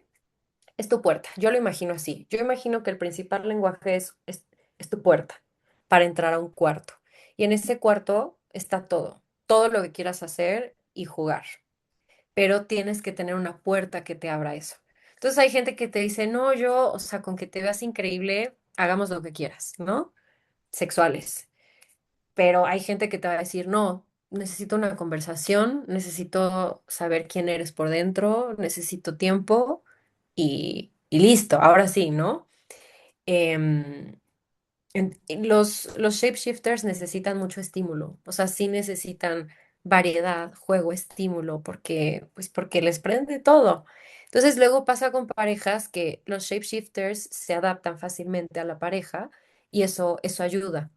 es tu puerta. Yo lo imagino así. Yo imagino que el principal lenguaje es tu puerta para entrar a un cuarto. Y en ese cuarto está todo. Todo lo que quieras hacer y jugar, pero tienes que tener una puerta que te abra eso. Entonces hay gente que te dice, no, yo, o sea, con que te veas increíble, hagamos lo que quieras, ¿no? Sexuales. Pero hay gente que te va a decir, no, necesito una conversación, necesito saber quién eres por dentro, necesito tiempo y listo, ahora sí, ¿no? Em, los shapeshifters necesitan mucho estímulo, o sea, sí necesitan variedad, juego, estímulo, porque les prende todo. Entonces luego pasa con parejas que los shapeshifters se adaptan fácilmente a la pareja y eso ayuda.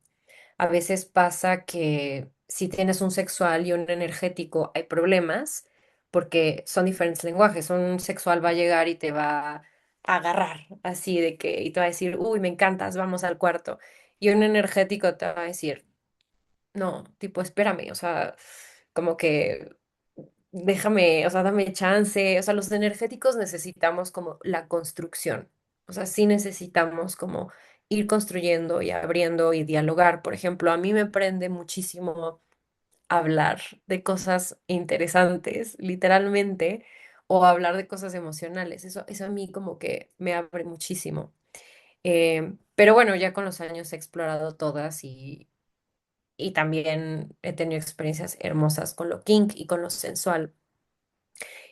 A veces pasa que si tienes un sexual y un energético hay problemas porque son diferentes lenguajes. Un sexual va a llegar y te va a agarrar así de que y te va a decir, uy, me encantas, vamos al cuarto. Y un energético te va a decir, no, tipo, espérame, o sea, como que déjame, o sea, dame chance. O sea, los energéticos necesitamos como la construcción. O sea, sí necesitamos como ir construyendo y abriendo y dialogar. Por ejemplo, a mí me prende muchísimo hablar de cosas interesantes, literalmente, o hablar de cosas emocionales. Eso a mí como que me abre muchísimo. Pero bueno, ya con los años he explorado todas y también he tenido experiencias hermosas con lo kink y con lo sensual.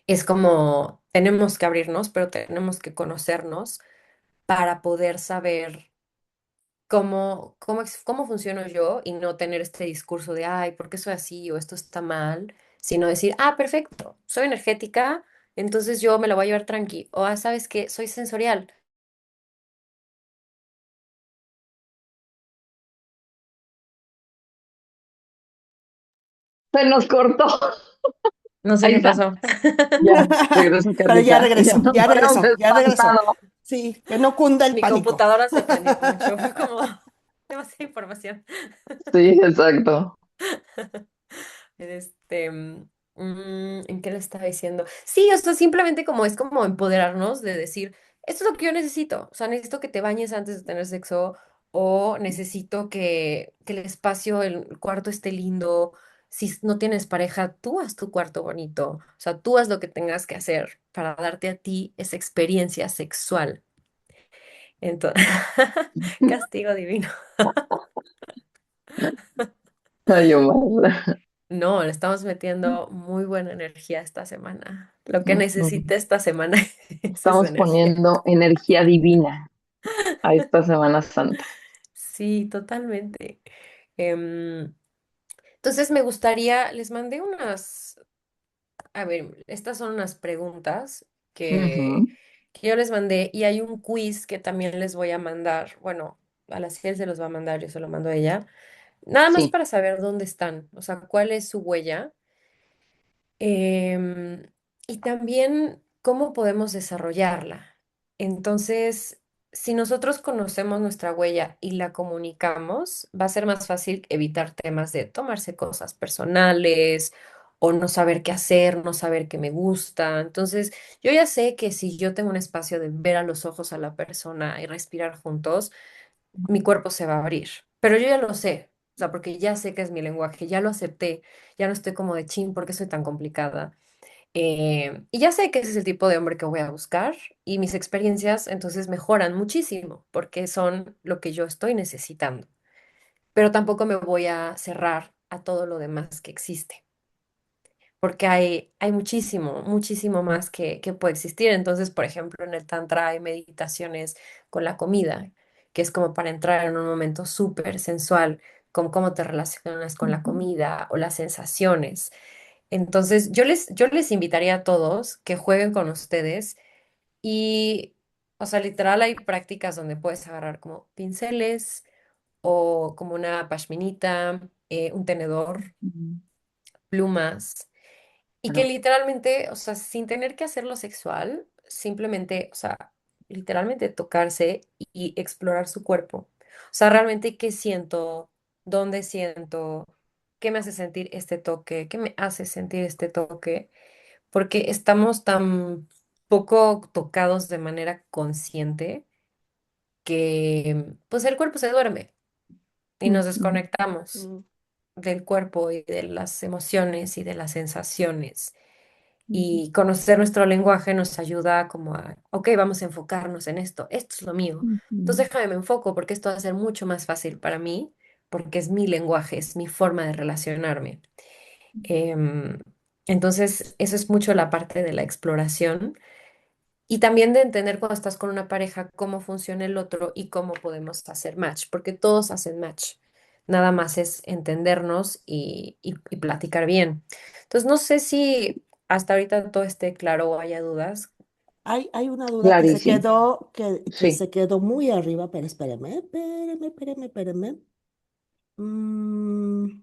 Es como tenemos que abrirnos, pero tenemos que conocernos para poder saber cómo funciono yo y no tener este discurso de, ay, ¿por qué soy así o esto está mal? Sino decir, ah, perfecto, soy energética, entonces yo me la voy a llevar tranqui. O, ah, ¿sabes qué? Soy sensorial. Se nos cortó. No sé Ahí qué está. pasó. Ya, regresó Pero ya Carlita. Ya regresó, nos ya habíamos regresó, ya regresó. espantado. Sí, que no cunda el Mi pánico. computadora se prendió mucho, fue como demasiada información. Sí, exacto. ¿En qué le estaba diciendo? Sí, o sea, simplemente como es como empoderarnos de decir, esto es lo que yo necesito. O sea, necesito que te bañes antes de tener sexo o necesito que el espacio, el cuarto esté lindo. Si no tienes pareja, tú haz tu cuarto bonito. O sea, tú haz lo que tengas que hacer para darte a ti esa experiencia sexual. Entonces, castigo divino. Ay, Omar. No, le estamos metiendo muy buena energía esta semana. Lo que Ujú. necesita esta semana es esa Estamos energía. poniendo energía divina a esta Semana Santa. Sí, totalmente. Em, entonces me gustaría, les mandé a ver, estas son unas preguntas que, Ujú. que yo les mandé y hay un quiz que también les voy a mandar. Bueno, a las 100 se los va a mandar, yo se lo mando a ella. Nada más Sí. para saber dónde están, o sea, cuál es su huella. em, y también cómo podemos desarrollarla. Entonces, si nosotros conocemos nuestra huella y la comunicamos, va a ser más fácil evitar temas de tomarse cosas personales o no saber qué hacer, no saber qué me gusta. Entonces, yo ya sé que si yo tengo un espacio de ver a los ojos a la persona y respirar juntos, mi cuerpo se va a abrir. Pero yo ya lo sé, o sea, porque ya sé que es mi lenguaje, ya lo acepté, ya no estoy como de chin, ¿por qué soy tan complicada? Y ya sé que ese es el tipo de hombre que voy a buscar y mis experiencias entonces mejoran muchísimo porque son lo que yo estoy necesitando. Pero tampoco me voy a cerrar a todo lo demás que existe porque hay muchísimo, muchísimo más que puede existir. Entonces, por ejemplo, en el Tantra hay meditaciones con la comida, que es como para entrar en un momento súper sensual, con cómo te relacionas con la Ujú. comida o las sensaciones. Entonces, yo les invitaría a todos que jueguen con ustedes y, o sea, literal hay prácticas donde puedes agarrar como pinceles o como una pashminita, un tenedor, Ujú. plumas. Y que Claro. literalmente, o sea, sin tener que hacerlo sexual, simplemente, o sea, literalmente tocarse y explorar su cuerpo. O sea, realmente qué siento, dónde siento, qué me hace sentir este toque, qué me hace sentir este toque, porque estamos tan poco tocados de manera consciente que pues el cuerpo se duerme y nos Ujú. desconectamos Mm, del cuerpo y de las emociones y de las sensaciones. Ujú. Y conocer nuestro lenguaje nos ayuda como a, ok, vamos a enfocarnos en esto es lo mío. Ujú. Entonces déjame me enfoco porque esto va a ser mucho más fácil para mí, porque es mi lenguaje, es mi forma de relacionarme. Em, entonces, eso es mucho la parte de la exploración y también de entender cuando estás con una pareja cómo funciona el otro y cómo podemos hacer match, porque todos hacen match. Nada más es entendernos y platicar bien. Entonces, no sé si hasta ahorita todo esté claro o haya dudas. hay una duda Clarísimo. que Sí. se quedó muy arriba, pero espérame. Mm,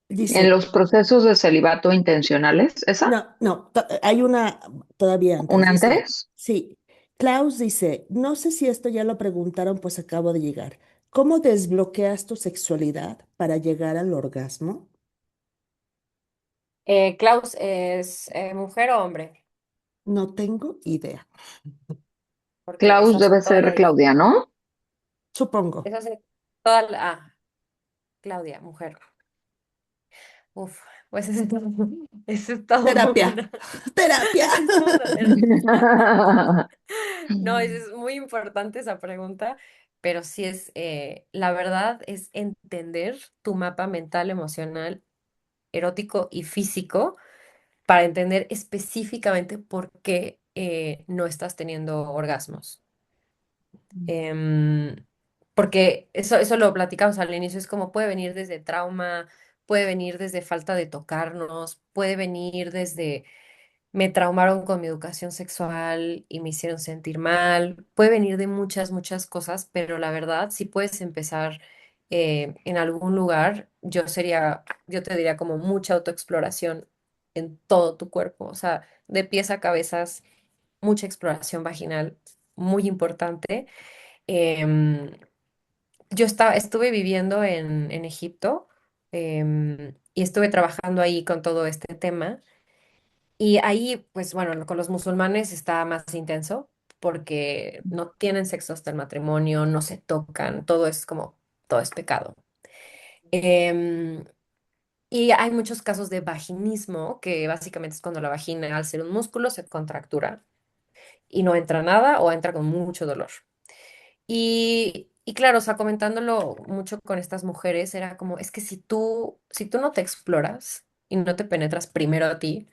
En dice, los procesos de celibato intencionales, ¿esa? hay una todavía antes, ¿Una dice, antes? sí, Klaus dice, no sé si esto ya lo preguntaron, pues acabo de llegar. ¿Cómo desbloqueas tu sexualidad para llegar al orgasmo? Klaus, ¿es mujer o hombre? No tengo idea, Porque Klaus esa hace debe toda la ser Claudia, diferencia. ¿no? supongo. Esa hace toda la... Ah, Claudia, mujer. Uf. Pues eso es todo Terapia, terapia. es toda una No, es muy importante esa pregunta, pero sí es, la verdad es entender tu mapa mental, emocional, erótico y físico para entender específicamente por qué no estás teniendo orgasmos. Em, Porque eso lo platicamos al inicio, es como puede venir desde trauma, puede venir desde falta de tocarnos, puede venir desde me traumaron con mi educación sexual y me hicieron sentir mal. Puede venir de muchas, muchas cosas, pero la verdad, si puedes empezar en algún lugar, yo te diría como mucha autoexploración en todo tu cuerpo, o sea, de pies a cabezas, mucha exploración vaginal, muy importante. Em, estuve viviendo en Egipto y estuve trabajando ahí con todo este tema. Y ahí, pues bueno, con los musulmanes está más intenso porque no tienen sexo hasta el matrimonio, no se tocan, todo es pecado. Em, y hay muchos casos de vaginismo, que básicamente es cuando la vagina, al ser un músculo, se contractura y no entra nada o entra con mucho dolor. Y claro, o sea, comentándolo mucho con estas mujeres, era como, es que si tú no te exploras y no te penetras primero a ti,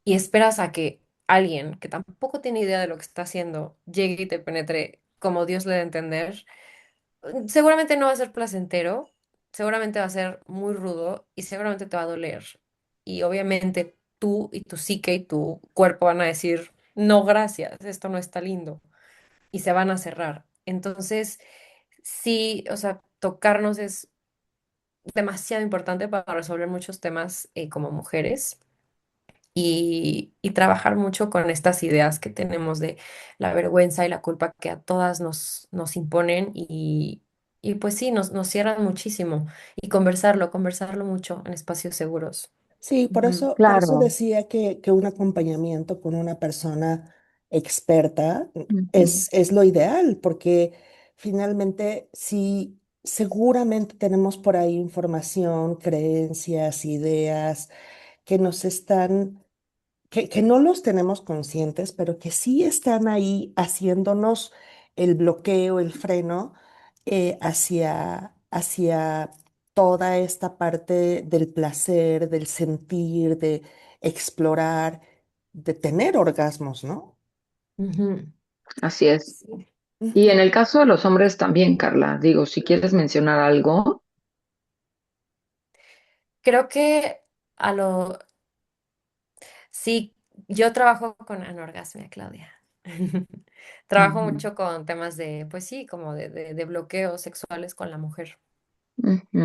y esperas a que alguien que tampoco tiene idea de lo que está haciendo llegue y te penetre como Dios le da a entender, seguramente no va a ser placentero, seguramente va a ser muy rudo y seguramente te va a doler. Y obviamente tú y tu psique y tu cuerpo van a decir, no, gracias, esto no está lindo y se van a cerrar. Entonces, sí, o sea, tocarnos es demasiado importante para resolver muchos temas como mujeres y trabajar mucho con estas ideas que tenemos de la vergüenza y la culpa que a todas nos imponen y pues sí, nos cierran muchísimo y conversarlo mucho en espacios seguros. Sí, Ujú. por eso Claro. decía que un acompañamiento con una persona experta Ujú, es lo ideal, porque finalmente sí, seguramente tenemos por ahí información, creencias, ideas que nos están que no los tenemos conscientes, pero que sí están ahí haciéndonos el bloqueo, el freno hacia toda esta parte del placer, del sentir, de explorar, de tener orgasmos, ¿no? Ujú. así es. Sí. Y en Ujú. el caso de los hombres también, Carla, digo, si quieres mencionar algo. Creo que a lo sí, yo trabajo con anorgasmia, Claudia. Trabajo Ujú, mucho con temas de, pues sí, como de bloqueos sexuales con la mujer. ujú,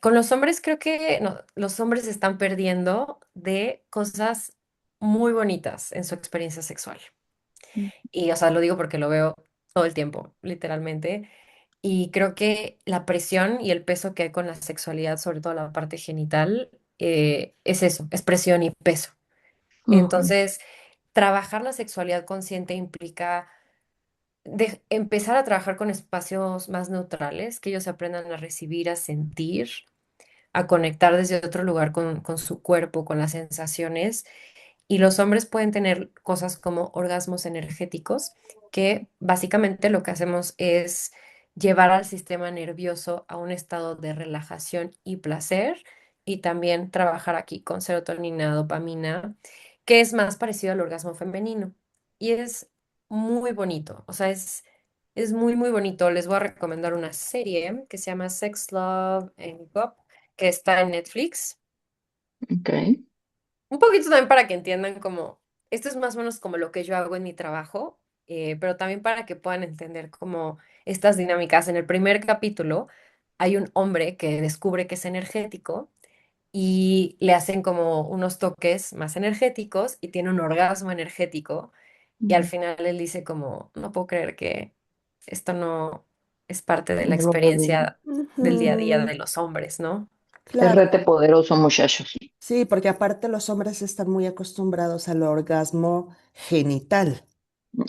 Con los hombres creo que no, los hombres se están perdiendo de cosas muy bonitas en su experiencia sexual. Y, o sea, lo digo porque lo veo todo el tiempo, literalmente. Y creo que la presión y el peso que hay con la sexualidad, sobre todo la parte genital, es eso, es presión y peso. ujú, Entonces, trabajar la sexualidad consciente implica empezar a trabajar con espacios más neutrales, que ellos aprendan a recibir, a sentir, a conectar desde otro lugar con su cuerpo, con las sensaciones. Y los hombres pueden tener cosas como orgasmos energéticos, que básicamente lo que hacemos es llevar al sistema nervioso a un estado de relajación y placer, y también trabajar aquí con serotonina, dopamina, que es más parecido al orgasmo femenino. Y es muy bonito, o sea, es muy, muy bonito. Les voy a recomendar una serie que se llama Sex, Love and Hip Hop, que está en Netflix. ok, Un poquito también para que entiendan como, esto es más o menos como lo que yo hago en mi trabajo, pero también para que puedan entender como estas dinámicas. En el primer capítulo hay un hombre que descubre que es energético y le hacen como unos toques más energéticos y tiene un orgasmo energético y al ujú, final él dice como, no puedo creer que esto no es parte de la no lo había visto. experiencia del día a día Ujú. de los hombres, ¿no? Es rete Claro, poderoso, muchachos. sí, porque aparte los hombres están muy acostumbrados al orgasmo genital.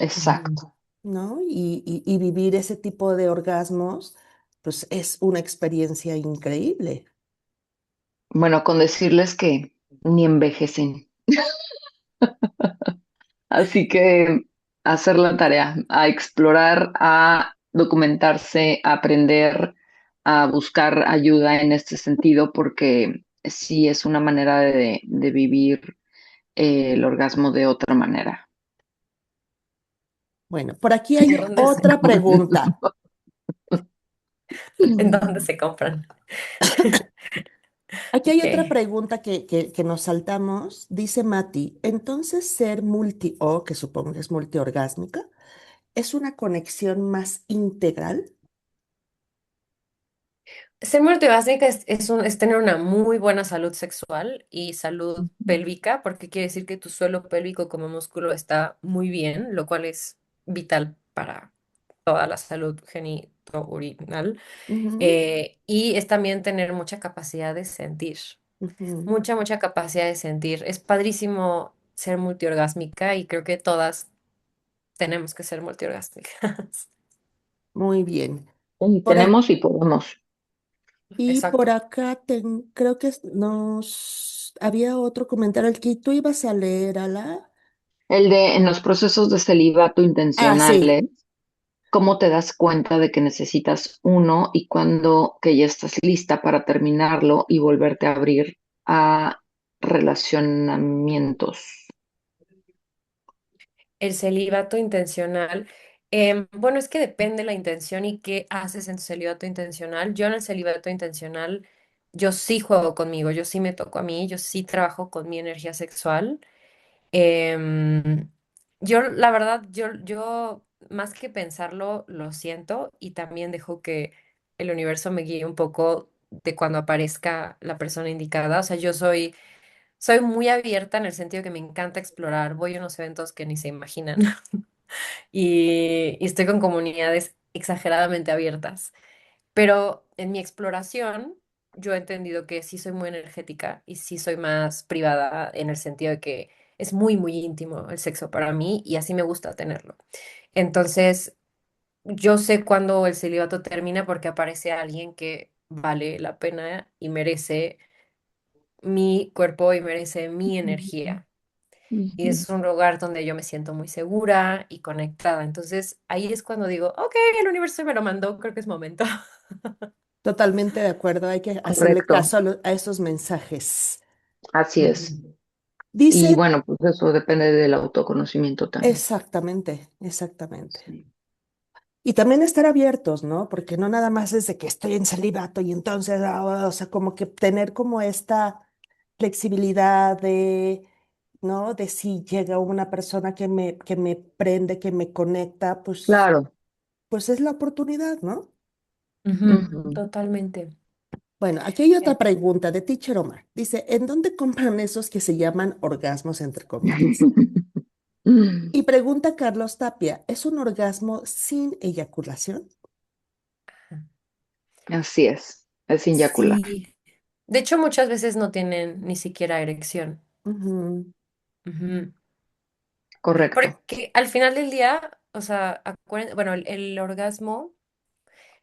Exacto. ¿No? Y vivir ese tipo de orgasmos, pues es una experiencia increíble. Bueno, con decirles que ni envejecen. Así que hacer la tarea, a explorar, a documentarse, a aprender, a buscar ayuda en este sentido, porque sí es una manera de vivir el orgasmo de otra manera. Bueno, por aquí ¿En hay dónde se otra compran? pregunta. ¿En dónde se compran? Aquí hay otra Ok. pregunta que nos saltamos. Dice Mati, entonces ser multi o, que supongo que es multiorgásmica, ¿es una conexión más integral? Ser multibásica es tener una muy buena salud sexual y salud pélvica, porque quiere decir que tu suelo pélvico como músculo está muy bien, lo cual es vital para toda la salud genitourinal. Ujú, Y es también tener mucha capacidad de sentir, ujú. mucha capacidad de sentir. Es padrísimo ser multiorgásmica y creo que todas tenemos que ser multiorgásmicas. Muy bien. Y Por a- tenemos y podemos. y por Exacto. acá creo que nos había otro comentario el que tú ibas a leer a la... El de en los procesos de celibato Ah, sí. intencionales, ¿cómo te das cuenta de que necesitas uno y cuándo que ya estás lista para terminarlo y volverte a abrir a relacionamientos? El celibato intencional. Bueno, es que depende la intención y qué haces en tu celibato intencional. Yo en el celibato intencional, yo sí juego conmigo, yo sí me toco a mí, yo sí trabajo con mi energía sexual. Em, yo, la verdad, yo más que pensarlo, lo siento y también dejo que el universo me guíe un poco de cuando aparezca la persona indicada. O sea, soy muy abierta en el sentido que me encanta explorar. Voy a unos eventos que ni se imaginan y estoy con comunidades exageradamente abiertas. Pero en mi exploración, yo he entendido que sí soy muy energética y sí soy más privada en el sentido de que es muy íntimo el sexo para mí y así me gusta tenerlo. Entonces, yo sé cuándo el celibato termina porque aparece alguien que vale la pena y merece mi cuerpo y merece mi energía. Y Ujú. es un lugar donde yo me siento muy segura y conectada. Entonces ahí es cuando digo, ok, el universo me lo mandó, creo que es momento. Totalmente de acuerdo. Hay que hacerle Correcto, caso a esos mensajes. así es. Y Dice, bueno, pues eso depende del autoconocimiento también. exactamente, exactamente. Sí. Y también estar abiertos, ¿no? Porque no nada más es de que estoy en celibato y entonces, o sea, como que tener como esta flexibilidad de, ¿no? De si llega una persona que me prende, que me conecta, Claro. pues es la oportunidad, ¿no? Ujú, Ujú. totalmente. Bueno, aquí hay Eh, otra pregunta de Teacher Omar. Dice, ¿en dónde compran esos que se llaman orgasmos, entre comillas? Y pregunta Carlos Tapia, ¿es un orgasmo sin eyaculación? Así es sin eyacular, Sí. De hecho, muchas veces no tienen ni siquiera erección. Ujú, Ujú. correcto. Porque al final del día, o sea, bueno, el orgasmo.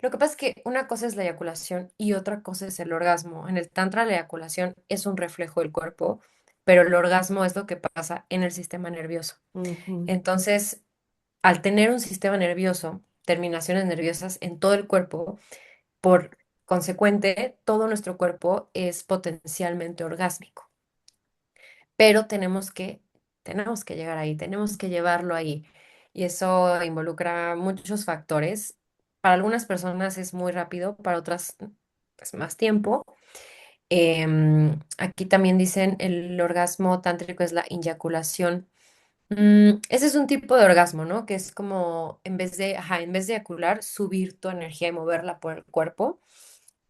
Lo que pasa es que una cosa es la eyaculación y otra cosa es el orgasmo. En el tantra la eyaculación es un reflejo del cuerpo, pero el orgasmo es lo que pasa en el sistema nervioso. ujú. Entonces, al tener un sistema nervioso, terminaciones nerviosas en todo el cuerpo, por consecuente, todo nuestro cuerpo es potencialmente orgásmico, pero tenemos que llegar ahí, tenemos que llevarlo ahí. Y eso involucra muchos factores. Para algunas personas es muy rápido, para otras es más tiempo. Aquí también dicen el orgasmo tántrico es la eyaculación. Ese es un tipo de orgasmo, ¿no? Que es como en vez de eyacular, subir tu energía y moverla por el cuerpo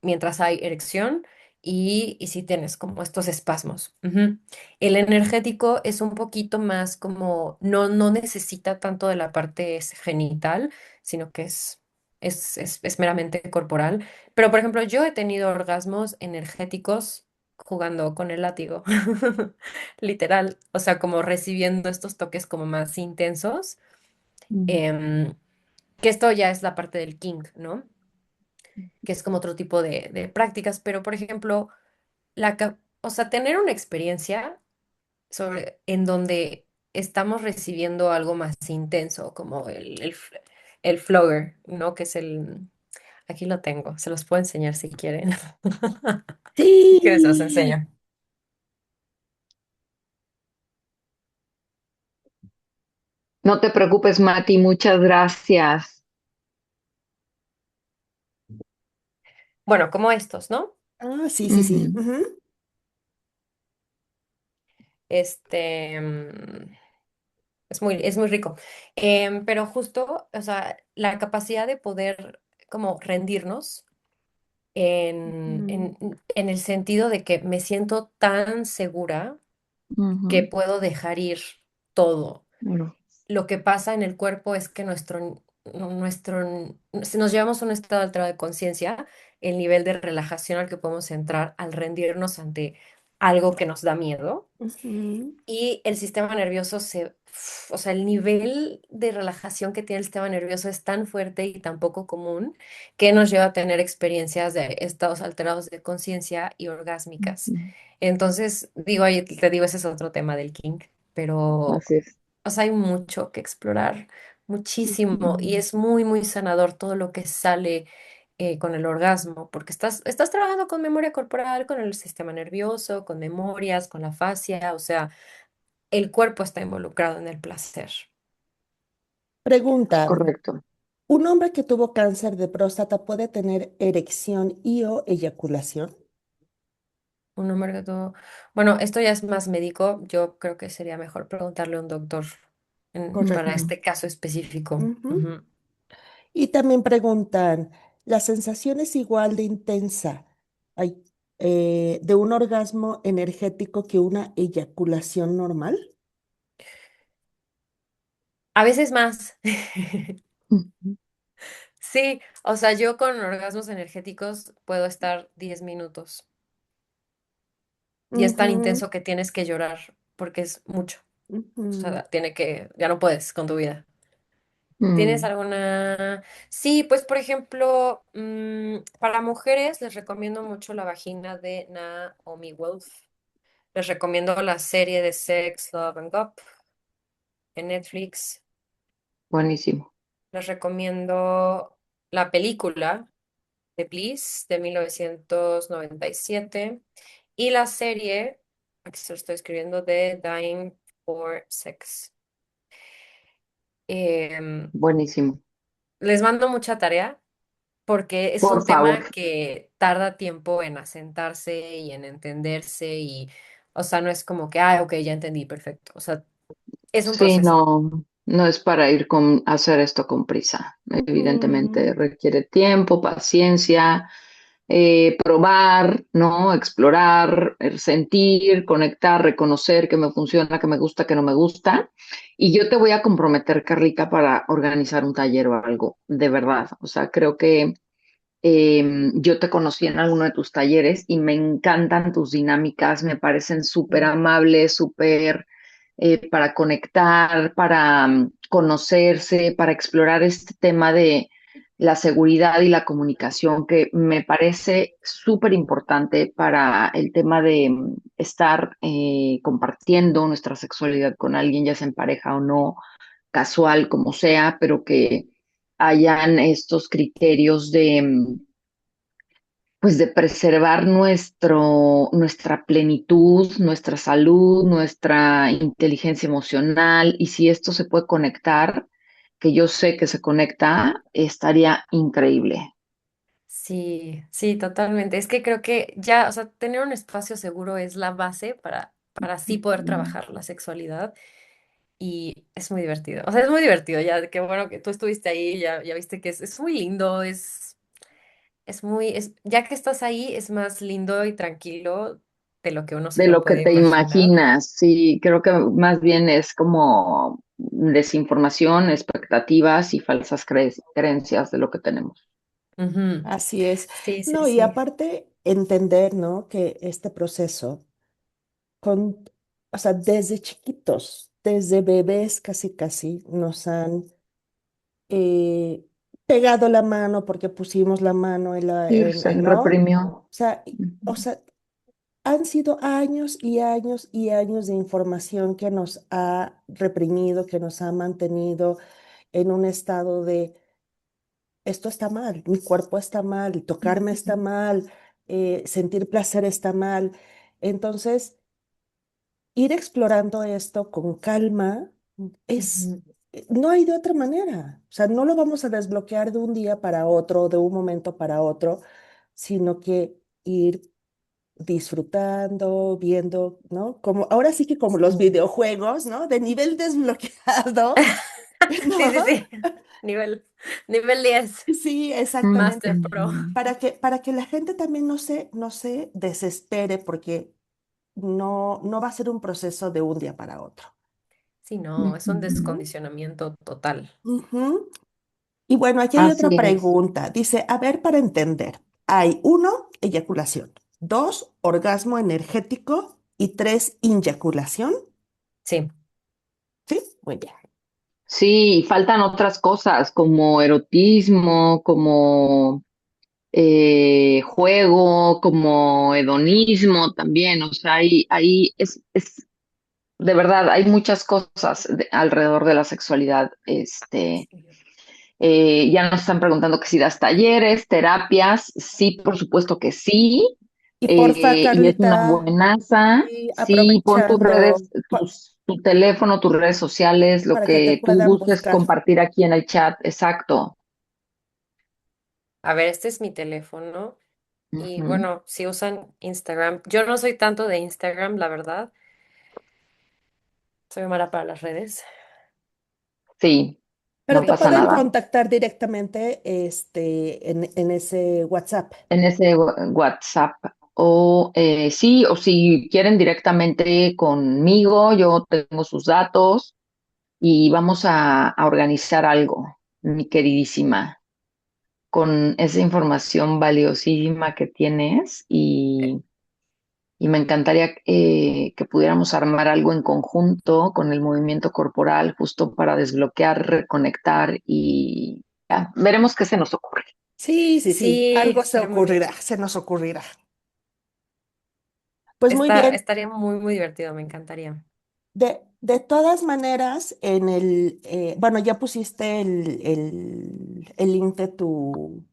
mientras hay erección y si tienes como estos espasmos. Ujú. El energético es un poquito más como, no necesita tanto de la parte genital, sino que es meramente corporal. Pero, por ejemplo, yo he tenido orgasmos energéticos jugando con el látigo, literal, o sea, como recibiendo estos toques como más intensos, Mm. em, que esto ya es la parte del king, ¿no? Que es como otro tipo de prácticas, pero por ejemplo, o sea, tener una experiencia en donde estamos recibiendo algo más intenso, como el flogger, ¿no? Que es aquí lo tengo, se los puedo enseñar si quieren. Que se los Sí. enseño. No te preocupes, Mati, muchas gracias. Bueno, como estos, ¿no? Ah, sí, sí, sí. Ujú, Ujú. Este, es muy rico. Pero justo, o sea, la capacidad de poder como rendirnos Ujú. en el sentido de que me siento tan segura que ujú, puedo dejar ir todo. bueno, Lo que pasa en el cuerpo es que si nos llevamos a un estado alterado de conciencia, el nivel de relajación al que podemos entrar al rendirnos ante algo que nos da miedo Ujú. y el sistema nervioso o sea, el nivel de relajación que tiene el sistema nervioso es tan fuerte y tan poco común que nos lleva a tener experiencias de estados alterados de conciencia y orgásmicas. ujú, Entonces, digo, te digo, ese es otro tema del kink, pero así es. o sea, hay mucho que explorar, muchísimo, y Ujú. es muy, muy sanador todo lo que sale con el orgasmo, porque estás trabajando con memoria corporal, con el sistema nervioso, con memorias, con la fascia, o sea, el cuerpo está involucrado en el placer. Pregunta, Correcto. ¿un hombre que tuvo cáncer de próstata puede tener erección y o eyaculación? Un número que todo. Bueno, esto ya es más médico, yo creo que sería mejor preguntarle a un doctor para Correcto. este caso específico. Ujú. Ujú. Y también preguntan, ¿la sensación es igual de intensa ay, de un orgasmo energético que una eyaculación normal? A veces más. Ujú, Sí, o sea, yo con orgasmos energéticos puedo estar 10 minutos y es tan Ujú, intenso que tienes que llorar porque es mucho. O ujú, sea, ya no puedes con tu vida. ¿Tienes mm, alguna? Sí, pues por ejemplo, para mujeres les recomiendo mucho La vagina de Naomi Wolf. Les recomiendo la serie de Sex, Love and Up en Netflix. buenísimo. Les recomiendo la película de Bliss de 1997 y la serie, aquí se lo estoy escribiendo, de Dying for Sex. Em, Buenísimo. Les mando mucha tarea porque es Por un favor. tema que tarda tiempo en asentarse y en entenderse o sea, no es como que, ah, ok, ya entendí, perfecto. O sea, es un Sí, proceso. no, no es para ir con hacer esto con prisa. Evidentemente ujú. requiere tiempo, paciencia, probar, ¿no? Explorar, sentir, conectar, reconocer que me funciona, que me gusta, que no me gusta. Y yo te voy a comprometer, Carlita, para organizar un taller o algo, de verdad. O sea, creo que yo te conocí en alguno de tus talleres y me encantan tus dinámicas, me parecen súper amables, súper para conectar, para conocerse, para explorar este tema de la seguridad y la comunicación, que me parece súper importante para el tema de estar compartiendo nuestra sexualidad con alguien, ya sea en pareja o no, casual, como sea, pero que hayan estos criterios de, pues de preservar nuestra plenitud, nuestra salud, nuestra inteligencia emocional, y si esto se puede conectar, que yo sé que se conecta, estaría increíble. Sí, sí, totalmente. Es que creo que ya, o sea, tener un espacio seguro es la base para así poder Mm. trabajar la sexualidad y es muy divertido. O sea, es muy divertido, ya, qué bueno que tú estuviste ahí, ya viste que es muy lindo, ya que estás ahí, es más lindo y tranquilo de lo que uno se De lo lo que puede te imaginar. imaginas, sí, creo que más bien es como desinformación, expectativas y falsas creencias de lo que tenemos. Ujú. Así es. Sí, sí, No, y sí. aparte entender, ¿no? Que este proceso, con, o sea, desde chiquitos, desde bebés casi casi, nos han eh, pegado la mano porque pusimos la mano Sí, se ¿no? reprimió. O sea, o Ujú. sea, han sido años y años y años de información que nos ha reprimido, que nos ha mantenido en un estado de esto está mal, mi cuerpo está mal, tocarme está mal, sentir placer está mal. Entonces, ir explorando esto con calma es, Ujú. no hay de otra manera. O sea, no lo vamos a desbloquear de un día para otro, de un momento para otro, sino que ir disfrutando, viendo, ¿no? Como, ahora sí que como los Sí. videojuegos, ¿no? De nivel desbloqueado, Sí, sí, ¿no? sí. Nivel, nivel 10 Sí, Master exactamente. Pro. Ujú. Para que la gente también no se desespere, porque no va a ser un proceso de un día para otro. Sí, no, es un Ujú. descondicionamiento total. Ujú. Y bueno, aquí hay Así otra es. pregunta. Dice, a ver, para entender, hay uno, eyaculación, dos, orgasmo energético y tres, inyaculación. Sí. Sí, muy bien. Sí, faltan otras cosas como erotismo, como juego, como hedonismo también. O sea, es de verdad, hay muchas cosas alrededor de la sexualidad. Ya nos están preguntando que si das talleres, terapias. Sí, por supuesto que sí. Y porfa, Y es una Carlita, buenaza. y Sí, pon tus aprovechando redes, tu teléfono, tus redes sociales, lo para que te que tú puedan gustes buscar. compartir aquí en el chat. Exacto. A ver, este es mi teléfono. Y Ujú. bueno, si usan Instagram, yo no soy tanto de Instagram, la verdad. Soy mala para las redes. Sí, Pero no te pasa pueden nada. contactar directamente en ese WhatsApp. En ese WhatsApp. O sí, o si quieren directamente conmigo, yo tengo sus datos y vamos a organizar algo, mi queridísima, con esa información valiosísima que tienes y me encantaría que pudiéramos armar algo en conjunto con el movimiento corporal justo para desbloquear, reconectar y ya, veremos qué se nos ocurre. Sí, sí, sí, Sí, algo se estaría muy bien. ocurrirá, se nos ocurrirá. Pues muy bien, Estaría muy, muy divertido, me encantaría. de todas maneras, bueno, ya pusiste el link de tu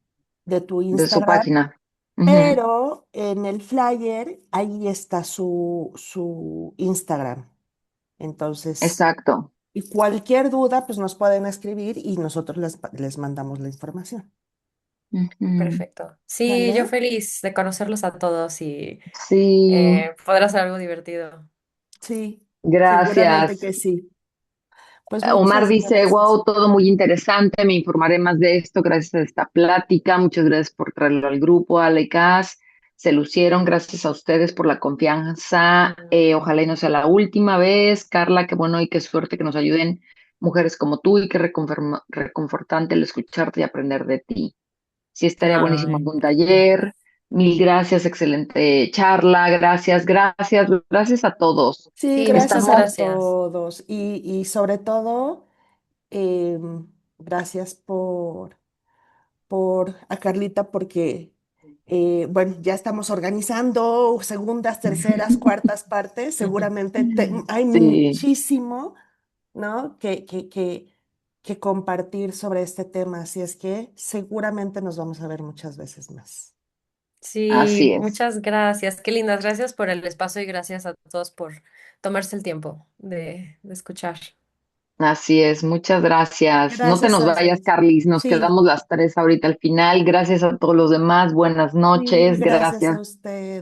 De su Instagram, página. Ujú. pero en el flyer ahí está su Instagram. Entonces, Exacto. y cualquier duda, pues nos pueden escribir y nosotros les mandamos la información. Ujú. Perfecto. Sí, yo ¿Vale? feliz de conocerlos a todos y Sí, poder hacer algo divertido. Sí, seguramente gracias. que sí. Pues Omar muchas dice, gracias. wow, todo muy interesante, me informaré más de esto gracias a esta plática. Muchas gracias por traerlo al grupo, Ale y Cas. Se lucieron, gracias a ustedes por la confianza. Ojalá y no sea la última vez. Carla, qué bueno y qué suerte que nos ayuden mujeres como tú y qué reconfortante el escucharte y aprender de ti. Sí, estaría buenísimo Ay, algún gracias. taller. Mil gracias, excelente charla. Gracias, gracias, gracias a todos. Sí, Sí, muchas gracias a Estamos, gracias. todos y sobre todo, gracias por a Carlita porque, bueno, ya estamos organizando segundas, terceras, cuartas partes. Seguramente hay sí, muchísimo, ¿no? Que compartir sobre este tema. Así es que seguramente nos vamos a ver muchas veces más. Sí, así es. muchas gracias. Qué lindas. Gracias por el espacio y gracias a todos por tomarse el tiempo de escuchar. Así es, muchas gracias. No te Gracias nos a vayas, ustedes. Carlis, nos Sí, quedamos las tres ahorita al final. Gracias a todos los demás, buenas sí, noches, gracias a gracias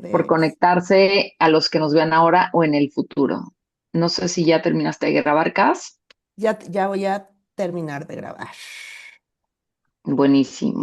por ustedes. conectarse a los que nos vean ahora o en el futuro. No sé si ya terminaste de grabar, Cas. Ya voy a terminar de grabar. Buenísimo.